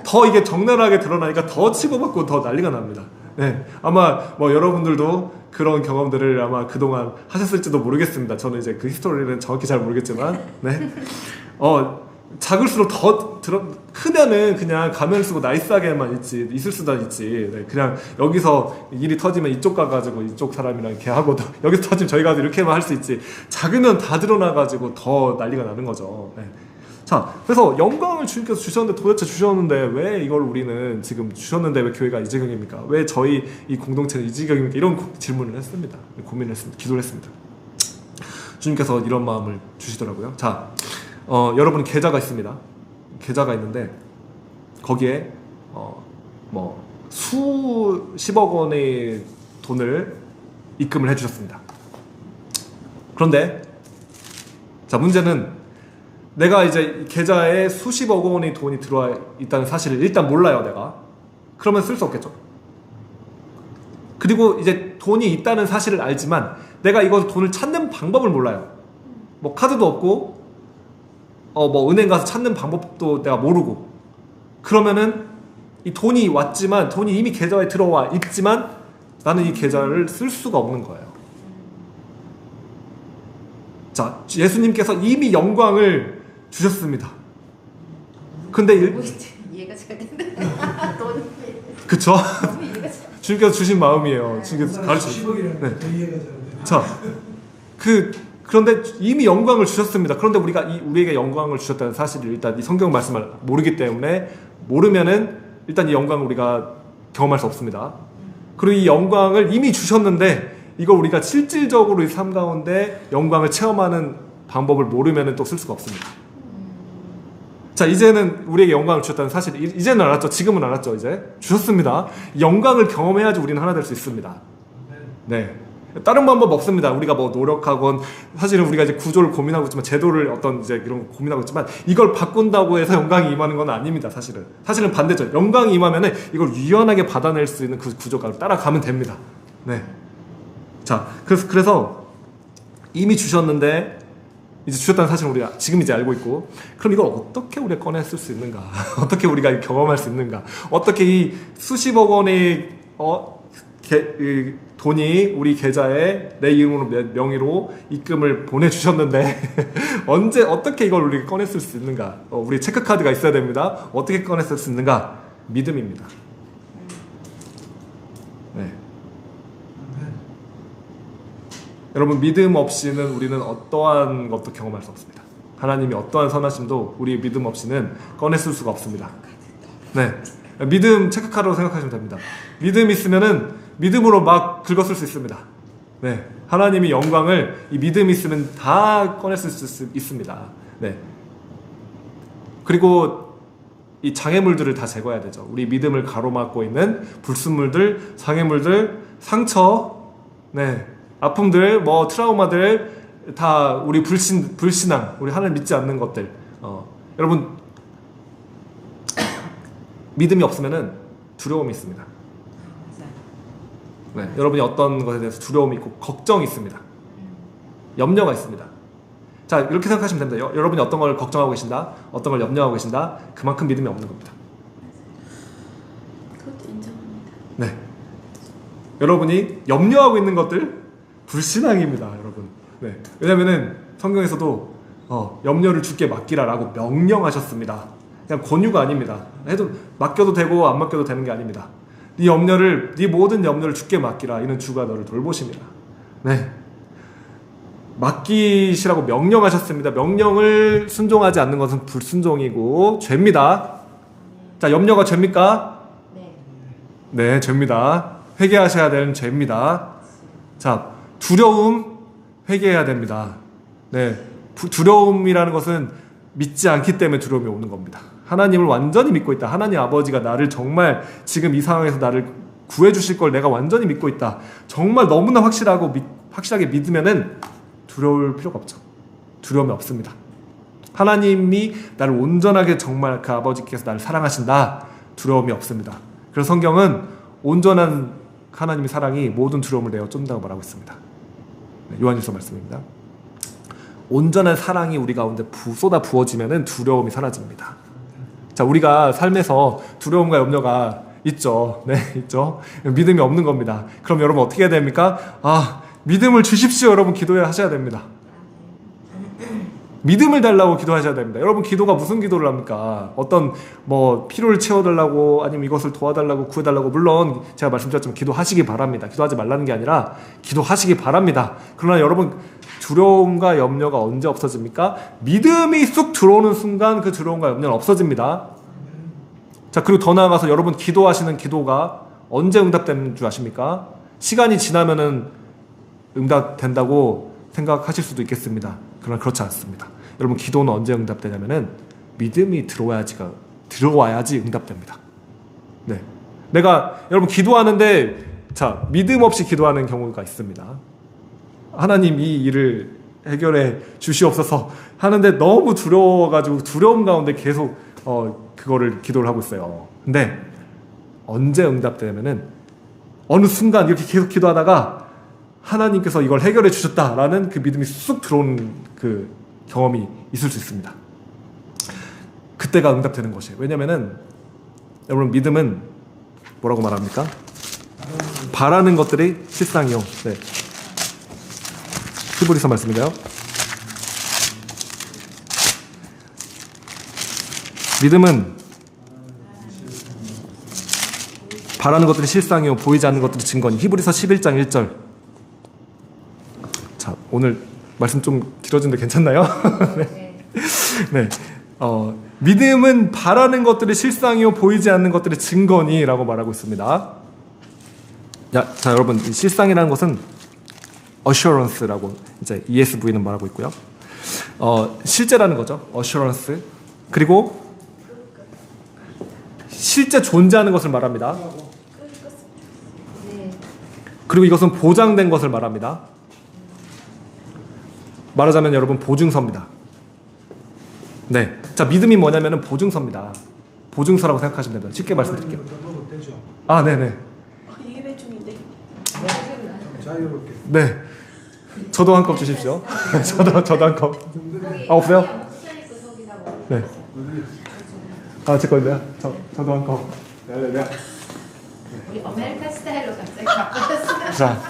A: 더 이게 적나라하게 드러나니까 더 치고받고 더 난리가 납니다. 네. 아마 뭐 여러분들도 그런 경험들을 아마 그동안 하셨을지도 모르겠습니다. 저는 이제 그 히스토리는 정확히 잘 모르겠지만, 네. 작을수록 더 크면은 그냥 가면 쓰고 나이스하게만 있을 수도 있지. 네, 그냥 여기서 일이 터지면 이쪽 가가지고 이쪽 사람이랑 이렇게 하고 여기서 터지면 저희 가서 이렇게만 할 수 있지. 작으면 다 드러나가지고 더 난리가 나는 거죠. 네. 자, 그래서 영광을 주님께서 주셨는데 도대체 주셨는데 왜 이걸 우리는 지금 주셨는데 왜 교회가 이 지경입니까? 왜 저희 이 공동체는 이 지경입니까? 이런 질문을 했습니다. 고민을 했습니다. 기도를 했습니다. 주님께서 이런 마음을 주시더라고요. 자, 여러분 계좌가 있습니다. 계좌가 있는데 거기에 뭐 수십억 원의 돈을 입금을 해주셨습니다. 그런데 자, 문제는 내가 이제 계좌에 수십억 원의 돈이 들어와 있다는 사실을 일단 몰라요, 내가. 그러면 쓸 수 없겠죠. 그리고 이제 돈이 있다는 사실을 알지만 내가 이거 돈을 찾는 방법을 몰라요. 뭐 카드도 없고 뭐 은행 가서 찾는 방법도 내가 모르고. 그러면은 이 돈이 왔지만 돈이 이미 계좌에 들어와 있지만 나는 이 계좌를 쓸 수가 없는 거예요. 자, 예수님께서 이미 영광을 주셨습니다. 근데
C: 이해가 잘 된다. 돈
A: 그쵸?
C: 이해가 잘.
A: 주님께서 주신 마음이에요. 주님께서 가르쳐. 네. 자, 그런데 이미 영광을 주셨습니다. 그런데 우리에게 영광을 주셨다는 사실을 일단 이 성경 말씀을 모르기 때문에 모르면은 일단 이 영광을 우리가 경험할 수 없습니다. 그리고 이 영광을 이미 주셨는데 이걸 우리가 실질적으로 이 삶 가운데 영광을 체험하는 방법을 모르면은 또 쓸 수가 없습니다. 자, 이제는 우리에게 영광을 주셨다는 사실 이제는 알았죠. 지금은 알았죠. 이제 주셨습니다. 영광을 경험해야지 우리는 하나 될 수 있습니다. 네. 다른 방법 없습니다. 우리가 뭐 노력하건 사실은 우리가 이제 구조를 고민하고 있지만 제도를 어떤 이제 이런 거 고민하고 있지만 이걸 바꾼다고 해서 영광이 임하는 건 아닙니다. 사실은 반대죠. 영광이 임하면은 이걸 유연하게 받아낼 수 있는 그 구조가 따라가면 됩니다. 네. 자, 그래서 이미 주셨는데 이제 주셨다는 사실을 우리가 지금 이제 알고 있고, 그럼 이걸 어떻게 우리가 꺼냈을 수 있는가? 어떻게 우리가 경험할 수 있는가? 어떻게 이 수십억 원의 돈이 우리 계좌에 내 이름으로 명의로 입금을 보내주셨는데 어떻게 이걸 우리가 꺼냈을 수 있는가? 우리 체크카드가 있어야 됩니다. 어떻게 꺼냈을 수 있는가? 믿음입니다. 네. 여러분, 믿음 없이는 우리는 어떠한 것도 경험할 수 없습니다. 하나님이 어떠한 선하심도 우리 믿음 없이는 꺼냈을 수가 없습니다. 네, 믿음 체크카드로 생각하시면 됩니다. 믿음 있으면은 믿음으로 막 긁었을 수 있습니다. 네, 하나님이 영광을 이 믿음 있으면 다 꺼냈을 수 있습니다. 네, 그리고 이 장애물들을 다 제거해야 되죠. 우리 믿음을 가로막고 있는 불순물들, 장애물들, 상처, 네, 아픔들, 뭐 트라우마들 다 우리 불신앙, 우리 하나님 믿지 않는 것들. 여러분, 믿음이 없으면은 두려움이 있습니다. 네, 여러분이 어떤 것에 대해서 두려움이 있고 걱정이 있습니다. 염려가 있습니다. 자, 이렇게 생각하시면 됩니다. 여러분이 어떤 걸 걱정하고 계신다, 어떤 걸 염려하고 계신다, 그만큼 믿음이 없는 겁니다.
C: 그것도 인정합니다.
A: 네, 여러분이 염려하고 있는 것들 불신앙입니다, 여러분. 네, 왜냐면은 성경에서도 염려를 주께 맡기라라고 명령하셨습니다. 그냥 권유가 아닙니다. 해도 맡겨도 되고 안 맡겨도 되는 게 아닙니다. 네 모든 염려를 주께 맡기라. 이는 주가 너를 돌보십니다. 네, 맡기시라고 명령하셨습니다. 명령을 순종하지 않는 것은 불순종이고 죄입니다. 자, 염려가 죄입니까?
C: 네.
A: 네, 죄입니다. 회개하셔야 되는 죄입니다. 자, 두려움 회개해야 됩니다. 네, 두려움이라는 것은 믿지 않기 때문에 두려움이 오는 겁니다. 하나님을 완전히 믿고 있다. 하나님 아버지가 나를 정말 지금 이 상황에서 나를 구해주실 걸 내가 완전히 믿고 있다. 정말 너무나 확실하게 믿으면은 두려울 필요가 없죠. 두려움이 없습니다. 하나님이 나를 온전하게 정말 그 아버지께서 나를 사랑하신다. 두려움이 없습니다. 그래서 성경은 온전한 하나님의 사랑이 모든 두려움을 내어 쫓는다고 말하고 있습니다. 네, 요한일서 말씀입니다. 온전한 사랑이 우리 가운데 쏟아 부어지면은 두려움이 사라집니다. 자, 우리가 삶에서 두려움과 염려가 있죠. 네, 있죠. 믿음이 없는 겁니다. 그럼 여러분 어떻게 해야 됩니까? 믿음을 주십시오. 여러분 기도해야 하셔야 됩니다. 믿음을 달라고 기도하셔야 됩니다. 여러분 기도가 무슨 기도를 합니까? 어떤 뭐 필요를 채워달라고 아니면 이것을 도와달라고 구해달라고 물론 제가 말씀드렸지만 기도하시기 바랍니다. 기도하지 말라는 게 아니라 기도하시기 바랍니다. 그러나 여러분 두려움과 염려가 언제 없어집니까? 믿음이 쑥 들어오는 순간 그 두려움과 염려는 없어집니다. 자, 그리고 더 나아가서 여러분 기도하시는 기도가 언제 응답되는 줄 아십니까? 시간이 지나면은 응답된다고 생각하실 수도 있겠습니다. 그러나 그렇지 않습니다. 여러분 기도는 언제 응답되냐면은 믿음이 들어와야지 응답됩니다. 네, 내가 여러분 기도하는데 자 믿음 없이 기도하는 경우가 있습니다. 하나님 이 일을 해결해 주시옵소서 하는데 너무 두려워가지고 두려움 가운데 계속 그거를 기도를 하고 있어요. 근데 언제 응답되냐면은 어느 순간 이렇게 계속 기도하다가 하나님께서 이걸 해결해 주셨다라는 그 믿음이 쑥 들어오는 그 경험이 있을 수 있습니다. 그때가 응답되는 것이에요. 왜냐면은 여러분 믿음은 뭐라고 말합니까? 바라는 것들이 실상이요. 네. 히브리서 말씀인가요? 믿음은 바라는 것들이 실상이요 보이지 않는 것들이 증거니. 히브리서 11장 1절. 자, 오늘 말씀 좀 길어진데 괜찮나요? 네. 네. 믿음은 바라는 것들이 실상이요 보이지 않는 것들이 증거니라고 말하고 있습니다. 자, 여러분, 이 실상이라는 것은 assurance라고 이제 ESV는 말하고 있고요. 실제라는 거죠. assurance. 그리고 실제 존재하는 것을 말합니다. 그리고 이것은 보장된 것을 말합니다. 말하자면 여러분 보증서입니다. 네, 자 믿음이 뭐냐면은 보증서입니다. 보증서라고 생각하시면 됩니다. 쉽게 말씀드릴게요. 아, 네네.
C: 예배 중인데.
B: 자유롭게.
A: 네, 저도 한 컵 주십시오. 저도 한 컵. 아, 없어요? 네. 아, 제 건데요. 저도 한 컵. 네.
C: 우리 아메리카 스타일로 갑자기 바꾸셨어요.
A: 자,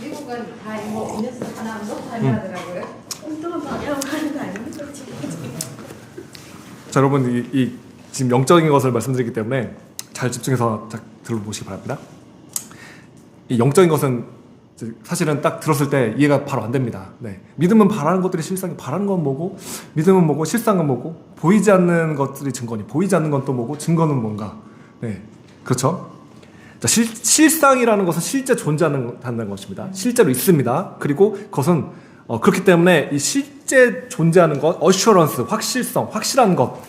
C: 미국은 다 이거 음료수 하나 너무 많이 하더라고요. 엉뚱한 방향으로 가는 거 아닙니까?
A: 자, 여러분 이 지금 영적인 것을 말씀드리기 때문에 잘 집중해서 딱 들어보시기 바랍니다. 이 영적인 것은 사실은 딱 들었을 때 이해가 바로 안 됩니다. 네. 믿음은 바라는 것들이 실상이 바라는 건 뭐고 믿음은 뭐고 실상은 뭐고 보이지 않는 것들이 증거니 보이지 않는 건 또 뭐고 증거는 뭔가. 네. 그렇죠? 자, 실상이라는 것은 실제 존재한다는 것입니다. 실제로 있습니다. 그리고 그것은 그렇기 때문에 이 실제 존재하는 것, assurance, 확실성, 확실한 것.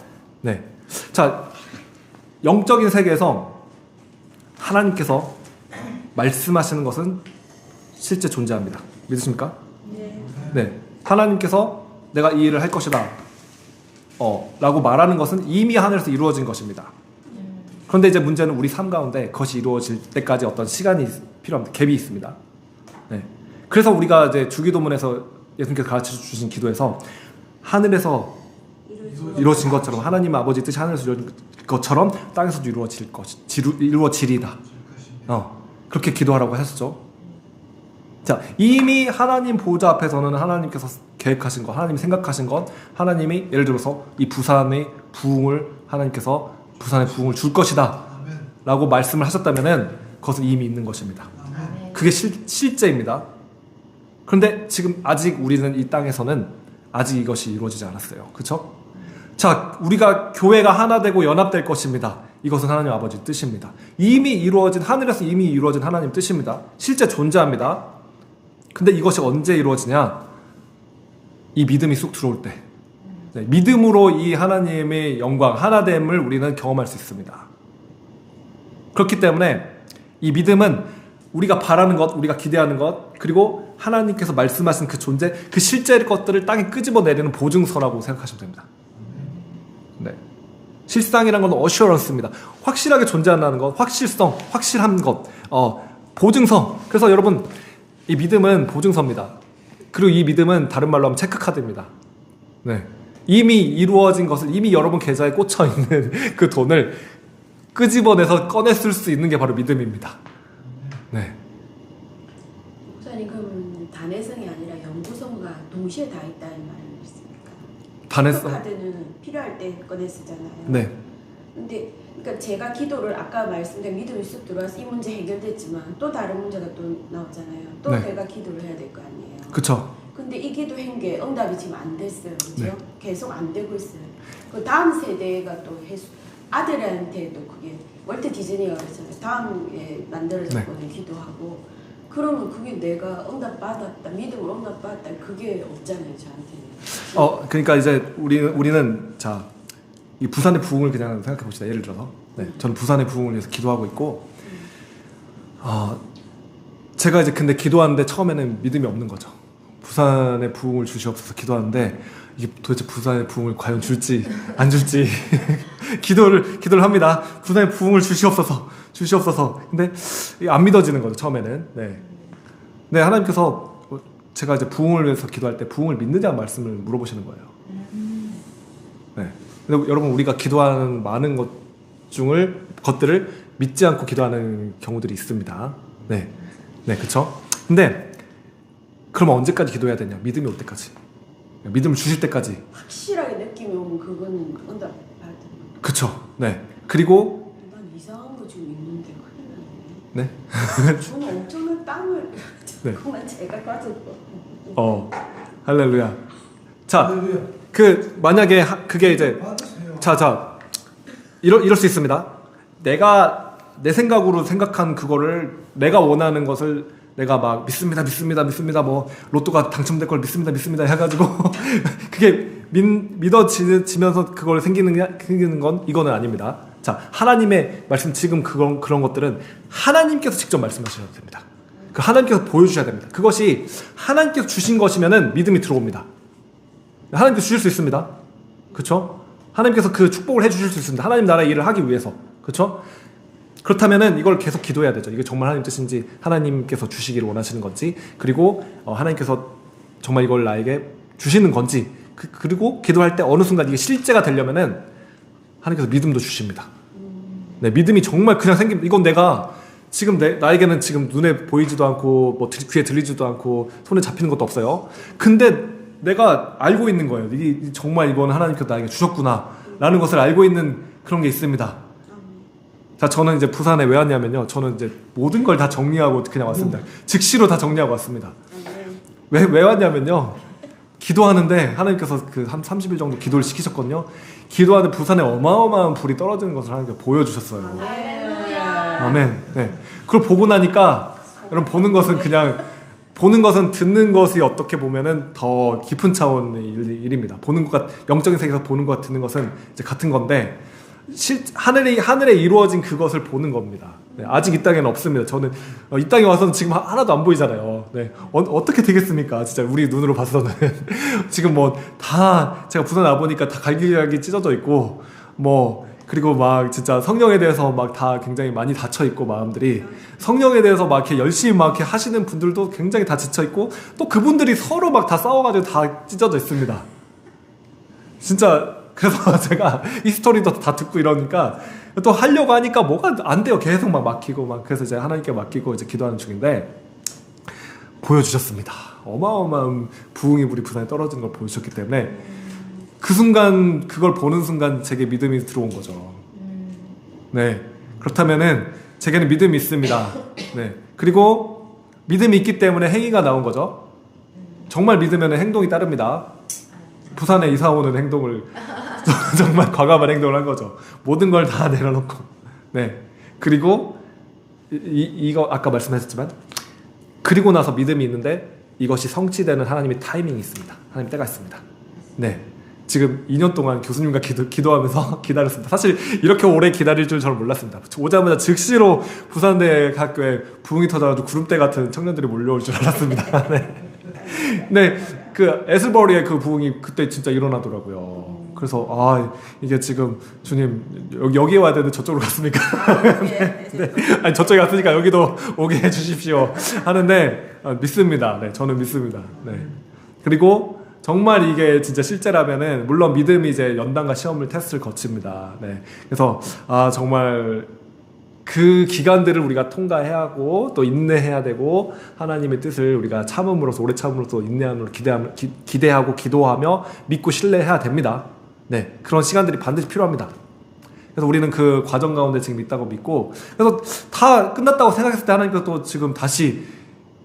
A: 네. 자, 영적인 세계에서 하나님께서 말씀하시는 것은 실제 존재합니다. 믿으십니까?
C: 네.
A: 네. 하나님께서 내가 이 일을 할 것이다. 라고 말하는 것은 이미 하늘에서 이루어진 것입니다. 그런데 이제 문제는 우리 삶 가운데 그것이 이루어질 때까지 어떤 시간이 필요합니다. 갭이 있습니다. 네. 그래서 우리가 이제 주기도문에서 예수님께서 가르쳐 주신 기도에서 하늘에서 이루어진 것처럼 하나님 아버지 뜻이 하늘에서 이루어진 것처럼 땅에서도 이루어지리다. 그렇게 기도하라고 하셨죠. 자, 이미 하나님 보좌 앞에서는 하나님께서 계획하신 것, 하나님이 생각하신 것, 하나님이 예를 들어서 이 부산의 부흥을 하나님께서 부산의 부흥을 줄 것이다 라고 말씀을 하셨다면은 그것은 이미 있는 것입니다. 그게 실제입니다. 그런데 지금 아직 우리는 이 땅에서는 아직 이것이 이루어지지 않았어요. 그렇죠? 자, 우리가 교회가 하나 되고 연합될 것입니다. 이것은 하나님 아버지 뜻입니다. 이미 이루어진 하늘에서 이미 이루어진 하나님 뜻입니다. 실제 존재합니다. 근데 이것이 언제 이루어지냐? 이 믿음이 쑥 들어올 때. 네, 믿음으로 이 하나님의 영광, 하나됨을 우리는 경험할 수 있습니다. 그렇기 때문에 이 믿음은 우리가 바라는 것, 우리가 기대하는 것, 그리고 하나님께서 말씀하신 그 존재, 그 실제 것들을 땅에 끄집어내리는 보증서라고 생각하시면 됩니다. 네. 실상이라는 건 어슈어런스입니다. 확실하게 존재한다는 것, 확실성, 확실한 것, 보증서. 그래서 여러분, 이 믿음은 보증서입니다. 그리고 이 믿음은 다른 말로 하면 체크카드입니다. 네. 이미 이루어진 것을 이미 여러분 계좌에 꽂혀 있는 그 돈을 끄집어내서 꺼냈을 수 있는 게 바로 믿음입니다. 네.
C: 목사님 그럼 단회성이 아니라 영구성과 동시에 다 있다는 말이 있습니까?
A: 반했어.
C: 카드는 필요할 때 꺼내 쓰잖아요.
A: 네.
C: 근데 그러니까 제가 기도를 아까 말씀드린 믿음이 쑥 들어와서 이 문제 해결됐지만 또 다른 문제가 또 나오잖아요. 또
A: 네.
C: 내가 기도를 해야 될 거 아니에요.
A: 그쵸.
C: 근데 이 기도한 게 응답이 지금 안 됐어요. 그죠?
A: 네.
C: 계속 안 되고 있어요. 그 다음 세대가 또 아들한테도 그게 월트 디즈니가 그랬잖아요. 다음에 만들어졌거든요. 기도하고. 그러면 그게 내가 응답받았다, 믿음으로 응답받았다, 그게 없잖아요, 저한테는.
A: 그러니까 이제 우리는 자, 이 부산의 부흥을 그냥 생각해 봅시다. 예를 들어서, 네, 저는 부산의 부흥을 위해서 기도하고 있고, 제가 이제 근데 기도하는데 처음에는 믿음이 없는 거죠. 부산의 부흥을 주시옵소서 기도하는데 이게 도대체 부산의 부흥을 과연 줄지 안 줄지 기도를 합니다. 부산의 부흥을 주시옵소서. 근데 안 믿어지는 거죠, 처음에는. 네, 하나님께서 제가 이제 부흥을 위해서 기도할 때 부흥을 믿느냐 말씀을 물어보시는 거예요. 네. 근데 여러분, 우리가 기도하는 많은 것들을 믿지 않고 기도하는 경우들이 있습니다. 네, 그쵸? 근데 그럼 언제까지 기도해야 되냐? 믿음이 올 때까지. 믿음을 주실 때까지.
C: 확실하게 느낌이 오면 그거는 응답 받은 거.
A: 그쵸. 네. 그리고
C: 난 이상한 거 지금 있는데 큰일 났네.
A: 네.
C: 저는 엄청난 땀을
A: 네.
C: 정말 제가 가지고.
A: 할렐루야. 자,
B: 할렐루야.
A: 만약에 그게 이제
B: 받으세요.
A: 자, 이럴 수 있습니다. 내가 내 생각으로 생각한 그거를 내가 원하는 것을 내가 막 믿습니다. 뭐 로또가 당첨될 걸 믿습니다 해가지고 그게 믿어지면서 그걸 생기는 건 이거는 아닙니다. 자, 하나님의 말씀 지금 그런 것들은 하나님께서 직접 말씀하셔야 됩니다. 그 하나님께서 보여주셔야 됩니다. 그것이 하나님께서 주신 것이면은 믿음이 들어옵니다. 하나님께서 주실 수 있습니다. 그렇죠? 하나님께서 그 축복을 해주실 수 있습니다. 하나님 나라의 일을 하기 위해서. 그렇죠? 그렇다면은 이걸 계속 기도해야 되죠. 이게 정말 하나님 뜻인지, 하나님께서 주시기를 원하시는 건지, 그리고 하나님께서 정말 이걸 나에게 주시는 건지, 그리고 기도할 때 어느 순간 이게 실제가 되려면은 하나님께서 믿음도 주십니다. 네, 믿음이 정말 그냥 이건 내가 지금 나에게는 지금 눈에 보이지도 않고 뭐 귀에 들리지도 않고 손에 잡히는 것도 없어요. 근데 내가 알고 있는 거예요. 이게 정말 이건 하나님께서 나에게 주셨구나 라는 것을 알고 있는 그런 게 있습니다. 자, 저는 이제 부산에 왜 왔냐면요, 저는 이제 모든 걸 다 정리하고 그냥 왔습니다. 즉시로 다 정리하고 왔습니다. 왜 왔냐면요, 기도하는데 하나님께서 그 한 30일 정도 기도를 시키셨거든요. 기도하는데 부산에 어마어마한 불이 떨어지는 것을 하나님께서 보여주셨어요. 아멘. 네. 그걸 보고 나니까, 여러분, 보는 것은 듣는 것이 어떻게 보면은 더 깊은 차원의 일입니다. 영적인 세계에서 보는 것, 듣는 것은 이제 같은 건데, 하늘에 이루어진 그것을 보는 겁니다. 네, 아직 이 땅에는 없습니다. 저는 이 땅에 와서는 지금 하나도 안 보이잖아요. 네, 어떻게 되겠습니까? 진짜 우리 눈으로 봐서는 지금 뭐 다 제가 부산 와 보니까 다 갈기갈기 찢어져 있고, 뭐 그리고 막 진짜 성령에 대해서 막 다 굉장히 많이 닫혀 있고, 마음들이 성령에 대해서 막 이렇게 열심히 막 이렇게 하시는 분들도 굉장히 다 지쳐 있고, 또 그분들이 서로 막 다 싸워가지고 다 찢어져 있습니다. 진짜. 그래서 제가 이 스토리도 다 듣고 이러니까 또 하려고 하니까 뭐가 안 돼요. 계속 막 막히고 막. 그래서 이제 하나님께 맡기고 이제 기도하는 중인데, 보여주셨습니다. 어마어마한 부흥의 불이 부산에 떨어지는 걸 보여주셨기 때문에 그 순간, 그걸 보는 순간 제게 믿음이 들어온 거죠. 네, 그렇다면은 제게는 믿음이 있습니다. 네, 그리고 믿음이 있기 때문에 행위가 나온 거죠. 정말 믿으면 행동이 따릅니다. 부산에 이사 오는 행동을 정말 과감한 행동을 한 거죠. 모든 걸 다 내려놓고. 네. 그리고 이거 아까 말씀하셨지만, 그리고 나서 믿음이 있는데 이것이 성취되는 하나님의 타이밍이 있습니다. 하나님 때가 있습니다. 네. 지금 2년 동안 교수님과 기도하면서 기다렸습니다. 사실 이렇게 오래 기다릴 줄 저는 몰랐습니다. 오자마자 즉시로 부산대 학교에 부흥이 터져가지고 구름대 같은 청년들이 몰려올 줄 알았습니다. 네. 네, 그 에슬버리의 그 부흥이 그때 진짜 일어나더라고요. 그래서 이게 지금 주님 여기에 와야 되는데 저쪽으로 갔습니까? 네. 아니, 저쪽에 갔으니까 여기도 오게 해주십시오 하는데 믿습니다. 네, 저는 믿습니다. 네. 그리고 정말 이게 진짜 실제라면은, 물론 믿음이 이제 연단과 시험을 테스트를 거칩니다. 네. 그래서 정말 그 기간들을 우리가 통과해야 하고 또 인내해야 되고 하나님의 뜻을 우리가 참음으로써 오래 참음으로써 인내함으로 기대하고 기도하며 믿고 신뢰해야 됩니다. 네, 그런 시간들이 반드시 필요합니다. 그래서 우리는 그 과정 가운데 지금 있다고 믿고 그래서 다 끝났다고 생각했을 때 하나님께서 또 지금 다시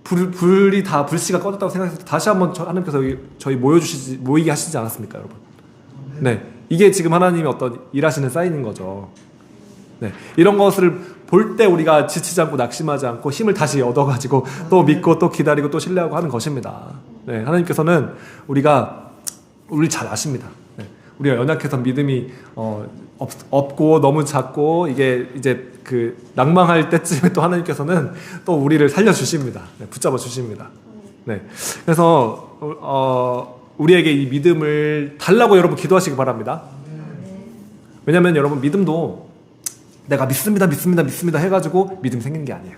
A: 불씨가 꺼졌다고 생각했을 때 다시 한번 하나님께서 저희 모이게 하시지 않았습니까, 여러분? 네, 이게 지금 하나님이 어떤 일하시는 사인인 거죠. 네, 이런 것을 볼 때 우리가 지치지 않고 낙심하지 않고 힘을 다시 얻어가지고 또 믿고 또 기다리고 또 신뢰하고 하는 것입니다. 네, 하나님께서는 우리 잘 아십니다. 네, 우리가 연약해서 믿음이 없고 너무 작고 이게 이제 그 낭망할 때쯤에 또 하나님께서는 또 우리를 살려주십니다. 네, 붙잡아 주십니다. 네, 그래서 우리에게 이 믿음을 달라고 여러분 기도하시기 바랍니다. 왜냐하면 여러분 믿음도 내가 믿습니다 해가지고 믿음이 생기는 게 아니에요.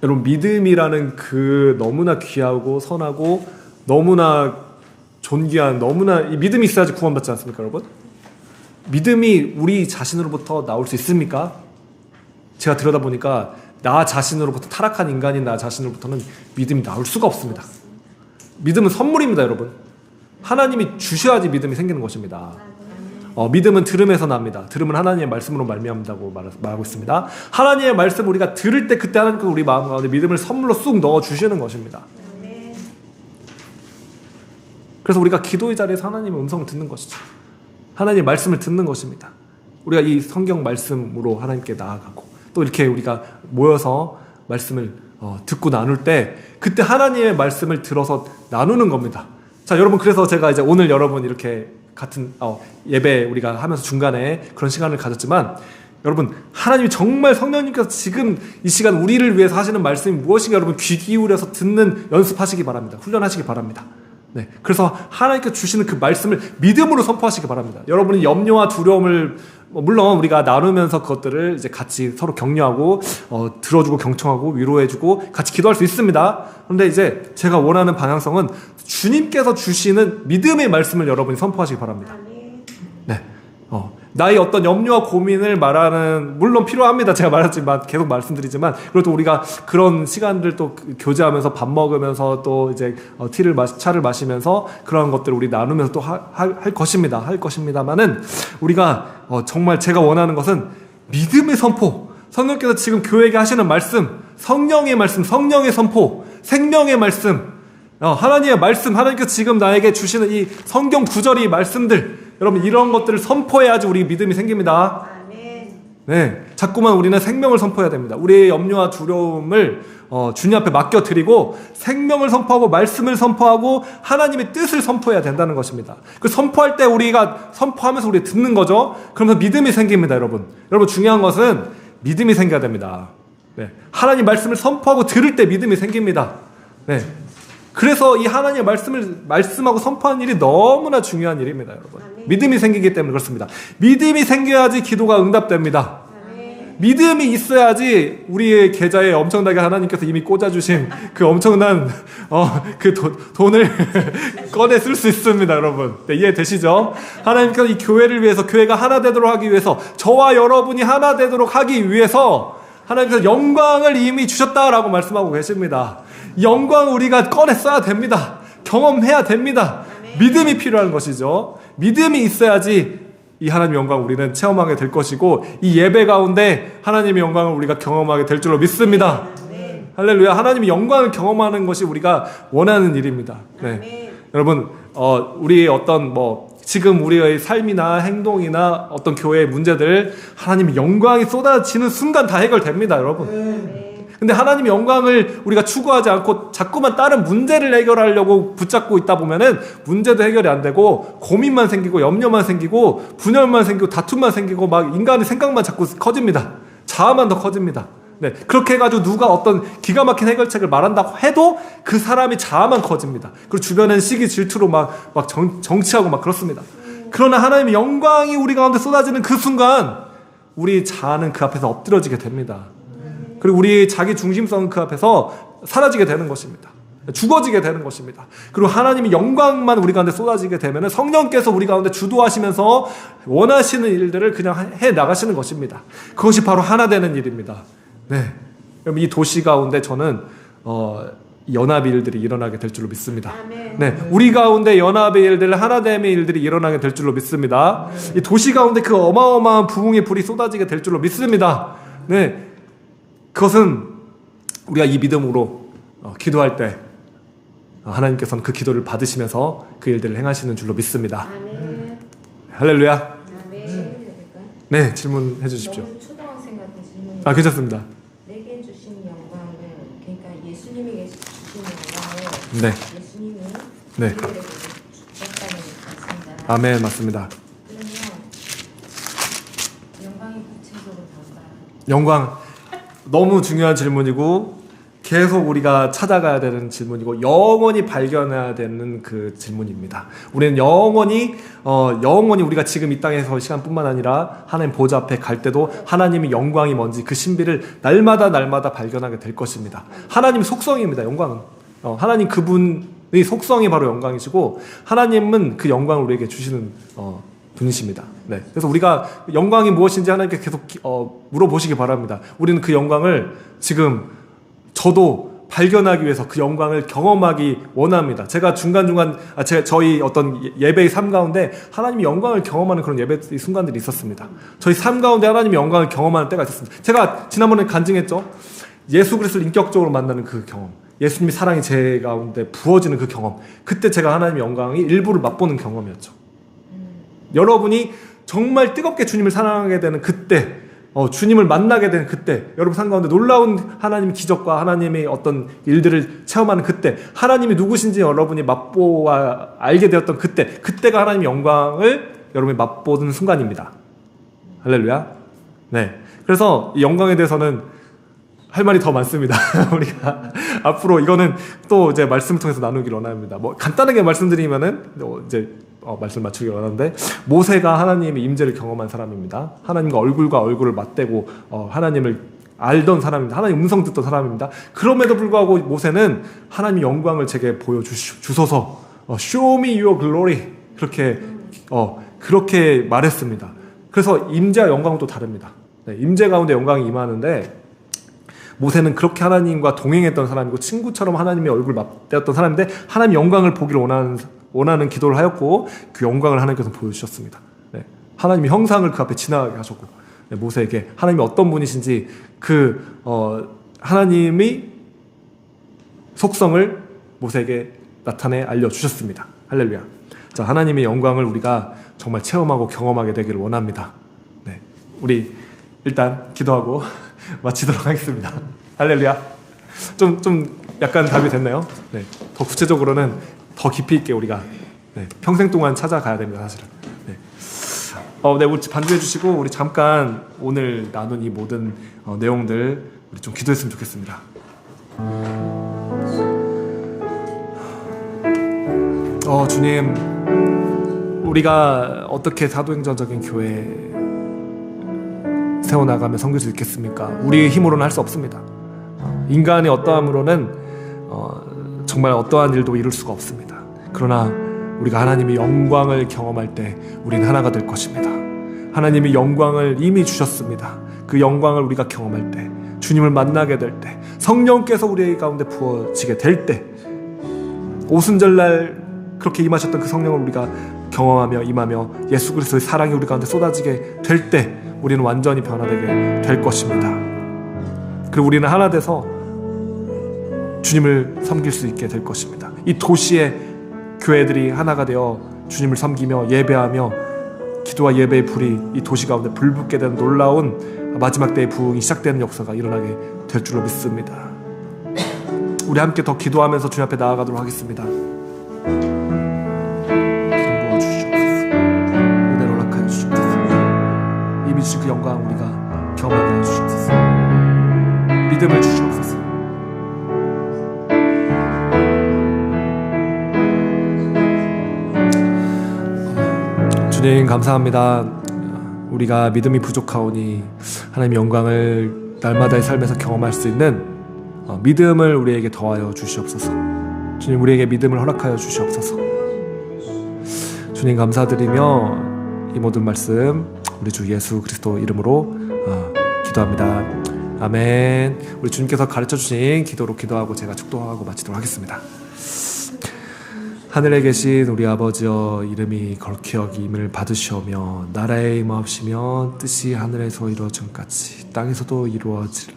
A: 여러분 믿음이라는 그 너무나 귀하고 선하고 너무나 존귀한 너무나 이 믿음이 있어야지 구원받지 않습니까, 여러분? 믿음이 우리 자신으로부터 나올 수 있습니까? 제가 들여다보니까 나 자신으로부터 타락한 인간인 나 자신으로부터는 믿음이 나올 수가 없습니다. 믿음은 선물입니다, 여러분. 하나님이 주셔야지 믿음이 생기는 것입니다. 믿음은 들음에서 납니다. 들음은 하나님의 말씀으로 말미암다고 말하고 있습니다. 하나님의 말씀 우리가 들을 때 그때 하나님께서 우리 마음 가운데 믿음을 선물로 쑥 넣어 주시는 것입니다. 그래서 우리가 기도의 자리에서 하나님의 음성을 듣는 것이죠. 하나님의 말씀을 듣는 것입니다. 우리가 이 성경 말씀으로 하나님께 나아가고 또 이렇게 우리가 모여서 말씀을 듣고 나눌 때 그때 하나님의 말씀을 들어서 나누는 겁니다. 자, 여러분, 그래서 제가 이제 오늘 여러분 이렇게 같은 예배 우리가 하면서 중간에 그런 시간을 가졌지만 여러분, 하나님이 정말 성령님께서 지금 이 시간 우리를 위해서 하시는 말씀이 무엇인가 여러분 귀 기울여서 듣는 연습하시기 바랍니다. 훈련하시기 바랍니다. 네, 그래서 하나님께서 주시는 그 말씀을 믿음으로 선포하시기 바랍니다. 여러분이 염려와 두려움을 물론 우리가 나누면서 그것들을 이제 같이 서로 격려하고 들어주고 경청하고 위로해주고 같이 기도할 수 있습니다. 그런데 이제 제가 원하는 방향성은 주님께서 주시는 믿음의 말씀을 여러분이 선포하시기 바랍니다. 네, 나의 어떤 염려와 고민을 말하는 물론 필요합니다. 제가 말했지만 계속 말씀드리지만 그래도 우리가 그런 시간들 또 교제하면서 밥 먹으면서 또 이제 차를 마시면서 그런 것들을 우리 나누면서 또 할 것입니다만은 우리가 정말 제가 원하는 것은 믿음의 선포, 성령께서 지금 교회에게 하시는 말씀, 성령의 말씀, 성령의 선포, 생명의 말씀, 하나님의 말씀, 하나님께서 지금 나에게 주시는 이 성경 구절이 말씀들, 여러분 이런 것들을 선포해야지 우리 믿음이 생깁니다. 네, 자꾸만 우리는 생명을 선포해야 됩니다. 우리의 염려와 두려움을 주님 앞에 맡겨드리고 생명을 선포하고 말씀을 선포하고 하나님의 뜻을 선포해야 된다는 것입니다. 그 선포할 때 우리가 선포하면서 우리 듣는 거죠. 그러면서 믿음이 생깁니다, 여러분. 여러분 중요한 것은 믿음이 생겨야 됩니다. 네, 하나님 말씀을 선포하고 들을 때 믿음이 생깁니다. 네. 그래서 이 하나님의 말씀하고 선포하는 일이 너무나 중요한 일입니다, 여러분. 믿음이 생기기 때문에 그렇습니다. 믿음이 생겨야지 기도가 응답됩니다. 믿음이 있어야지 우리의 계좌에 엄청나게 하나님께서 이미 꽂아주신 그 엄청난 그 돈을 꺼내 쓸 수 있습니다, 여러분. 네, 이해되시죠? 하나님께서 이 교회를 위해서, 교회가 하나 되도록 하기 위해서, 저와 여러분이 하나 되도록 하기 위해서 하나님께서 영광을 이미 주셨다라고 말씀하고 계십니다. 영광을 우리가 꺼내 써야 됩니다. 경험해야 됩니다. 믿음이 필요한 것이죠. 믿음이 있어야지 이 하나님의 영광을 우리는 체험하게 될 것이고 이 예배 가운데 하나님의 영광을 우리가 경험하게 될 줄로 믿습니다. 할렐루야. 하나님의 영광을 경험하는 것이 우리가 원하는 일입니다. 네. 여러분, 우리의 어떤 지금 우리의 삶이나 행동이나 어떤 교회의 문제들 하나님의 영광이 쏟아지는 순간 다 해결됩니다, 여러분. 근데 하나님의 영광을 우리가 추구하지 않고 자꾸만 다른 문제를 해결하려고 붙잡고 있다 보면은 문제도 해결이 안 되고 고민만 생기고 염려만 생기고 분열만 생기고 다툼만 생기고 막 인간의 생각만 자꾸 커집니다. 자아만 더 커집니다. 네, 그렇게 해가지고 누가 어떤 기가 막힌 해결책을 말한다고 해도 그 사람이 자아만 커집니다. 그리고 주변엔 시기 질투로 막 정치하고 막 그렇습니다. 그러나 하나님의 영광이 우리 가운데 쏟아지는 그 순간 우리 자아는 그 앞에서 엎드러지게 됩니다. 그리고 우리 자기 중심성은 그 앞에서 사라지게 되는 것입니다. 죽어지게 되는 것입니다. 그리고 하나님의 영광만 우리 가운데 쏟아지게 되면 성령께서 우리 가운데 주도하시면서 원하시는 일들을 그냥 해 나가시는 것입니다. 그것이 바로 하나 되는 일입니다. 네. 그럼 이 도시 가운데 저는 연합의 일들이 일어나게 될 줄로 믿습니다. 네, 우리 가운데 연합의 일들, 하나됨의 일들이 일어나게 될 줄로 믿습니다. 이 도시 가운데 그 어마어마한 부흥의 불이 쏟아지게 될 줄로 믿습니다. 네, 그것은 우리가 이 믿음으로 기도할 때 하나님께서는 그 기도를 받으시면서 그 일들을 행하시는 줄로 믿습니다.
C: 아멘.
A: 할렐루야.
C: 아멘.
A: 네, 질문해 주십시오.
D: 너무 초등학생 같은 질문이.
A: 괜찮습니다.
D: 내게 주신 영광을, 그러니까 예수님에게 주신 영광을
A: 네.
D: 예수님이
A: 네.
D: 우리에게 주셨다는 말씀이잖아요.
A: 아멘, 맞습니다.
D: 그러면 영광이 구체적으로 뭘까요?
A: 영광, 너무 중요한 질문이고 계속 우리가 찾아가야 되는 질문이고 영원히 발견해야 되는 그 질문입니다. 우리는 영원히 우리가 지금 이 땅에서 시간뿐만 아니라 하나님 보좌 앞에 갈 때도 하나님의 영광이 뭔지 그 신비를 날마다 발견하게 될 것입니다. 하나님의 속성입니다. 영광은 하나님 그분의 속성이 바로 영광이시고 하나님은 그 영광을 우리에게 주시는 분이십니다. 네. 그래서 우리가 영광이 무엇인지 하나님께 계속 물어보시기 바랍니다. 우리는 그 영광을 지금 저도 발견하기 위해서 그 영광을 경험하기 원합니다. 제가 중간중간 저희 어떤 예배의 삶 가운데 하나님의 영광을 경험하는 그런 예배의 순간들이 있었습니다. 저희 삶 가운데 하나님의 영광을 경험하는 때가 있었습니다. 제가 지난번에 간증했죠. 예수 그리스도를 인격적으로 만나는 그 경험, 예수님의 사랑이 제 가운데 부어지는 그 경험, 그때 제가 하나님의 영광이 일부를 맛보는 경험이었죠. 여러분이 정말 뜨겁게 주님을 사랑하게 되는 그때, 주님을 만나게 되는 그때, 여러분 삶 가운데 놀라운 하나님의 기적과 하나님의 어떤 일들을 체험하는 그때, 하나님이 누구신지 여러분이 맛보아 알게 되었던 그때가 하나님의 영광을 여러분이 맛보는 순간입니다. 할렐루야. 네. 그래서 이 영광에 대해서는 할 말이 더 많습니다. 우리가 앞으로 이거는 또 이제 말씀을 통해서 나누기를 원합니다. 간단하게 말씀드리면은 이제 말씀 맞추기 원하는데, 모세가 하나님의 임재를 경험한 사람입니다. 하나님과 얼굴과 얼굴을 맞대고 하나님을 알던 사람입니다. 하나님 음성 듣던 사람입니다. 그럼에도 불구하고 모세는 하나님의 영광을 제게 보여주소서, show me your glory, 그렇게 말했습니다. 그래서 임재와 영광은 또 다릅니다. 네, 임재 가운데 영광이 임하는데, 모세는 그렇게 하나님과 동행했던 사람이고 친구처럼 하나님의 얼굴을 맞대었던 사람인데 하나님의 영광을 보기를 원하는 기도를 하였고 그 영광을 하나님께서 보여주셨습니다. 네. 하나님의 형상을 그 앞에 지나가게 하셨고, 네, 모세에게 하나님이 어떤 분이신지 하나님의 속성을 모세에게 나타내 알려주셨습니다. 할렐루야. 자, 하나님의 영광을 우리가 정말 체험하고 경험하게 되기를 원합니다. 네. 우리 일단 기도하고 마치도록 하겠습니다. 할렐루야. 좀 약간 답이 됐나요? 네. 더 구체적으로는 더 깊이 있게 우리가 평생 동안 찾아가야 됩니다, 사실은. 네. 네, 우리 반주해 주시고 우리 잠깐 오늘 나눈 이 모든 내용들 우리 좀 기도했으면 좋겠습니다. 주님, 우리가 어떻게 사도행전적인 교회 세워나가며 섬길 수 있겠습니까? 우리의 힘으로는 할 수 없습니다. 인간의 어떠함으로는 정말 어떠한 일도 이룰 수가 없습니다. 그러나 우리가 하나님의 영광을 경험할 때 우리는 하나가 될 것입니다. 하나님의 영광을 이미 주셨습니다. 그 영광을 우리가 경험할 때, 주님을 만나게 될 때, 성령께서 우리 가운데 부어지게 될 때, 오순절날 그렇게 임하셨던 그 성령을 우리가 경험하며 임하며 예수 그리스도의 사랑이 우리 가운데 쏟아지게 될 때 우리는 완전히 변화되게 될 것입니다. 그리고 우리는 하나 돼서 주님을 섬길 수 있게 될 것입니다. 이 도시의 교회들이 하나가 되어 주님을 섬기며 예배하며 기도와 예배의 불이 이 도시 가운데 불붙게 되는 놀라운 마지막 때의 부흥이 시작되는 역사가 일어나게 될 줄로 믿습니다. 우리 함께 더 기도하면서 주님 앞에 나아가도록 하겠습니다. 기름 부어주시옵소서. 은혜로 허락하여 주시옵소서. 이미 주신 그 영광 우리가 경험하게 해주시옵소서. 믿음을 주시옵소서. 주님 감사합니다. 우리가 믿음이 부족하오니 하나님의 영광을 날마다의 삶에서 경험할 수 있는 믿음을 우리에게 더하여 주시옵소서. 주님 우리에게 믿음을 허락하여 주시옵소서. 주님 감사드리며 이 모든 말씀 우리 주 예수 그리스도 이름으로 기도합니다. 아멘. 우리 주님께서 가르쳐 주신 기도로 기도하고 제가 축도하고 마치도록 하겠습니다. 하늘에 계신 우리 아버지여, 이름이 거룩히 여김을 받으시오며 나라의 임하옵시며 뜻이 하늘에서 이루어진 것 같이 땅에서도 이루어지라.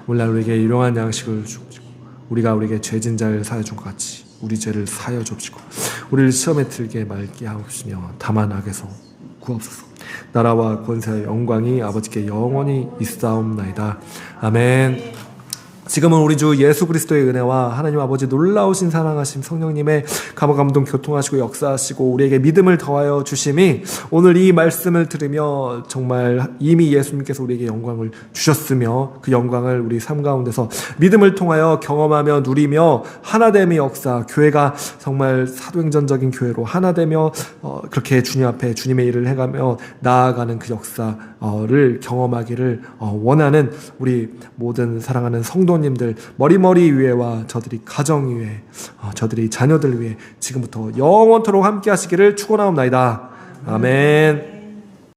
A: 오늘날 우리에게 일용할 양식을 주옵시고 우리가 우리에게 죄진 자를 사하여 준 것 같이 우리 죄를 사하여 주옵시고 우리를 시험에 들게 말게 하옵시며 다만 악에서 구하옵소서. 나라와 권세와 영광이 아버지께 영원히 있사옵나이다. 아멘. 지금은 우리 주 예수 그리스도의 은혜와 하나님 아버지 놀라우신 사랑하심 성령님의 감화감동 교통하시고 역사하시고 우리에게 믿음을 더하여 주심이 오늘 이 말씀을 들으며 정말 이미 예수님께서 우리에게 영광을 주셨으며 그 영광을 우리 삶 가운데서 믿음을 통하여 경험하며 누리며 하나됨의 역사, 교회가 정말 사도행전적인 교회로 하나되며 그렇게 주님 앞에 주님의 일을 해가며 나아가는 그 역사를 경험하기를 원하는 우리 모든 사랑하는 성도님들 머리머리 위에와 저들이 가정 위에 저들이 자녀들 위에 지금부터 영원토록 함께 하시기를 축원하옵나이다. 아멘.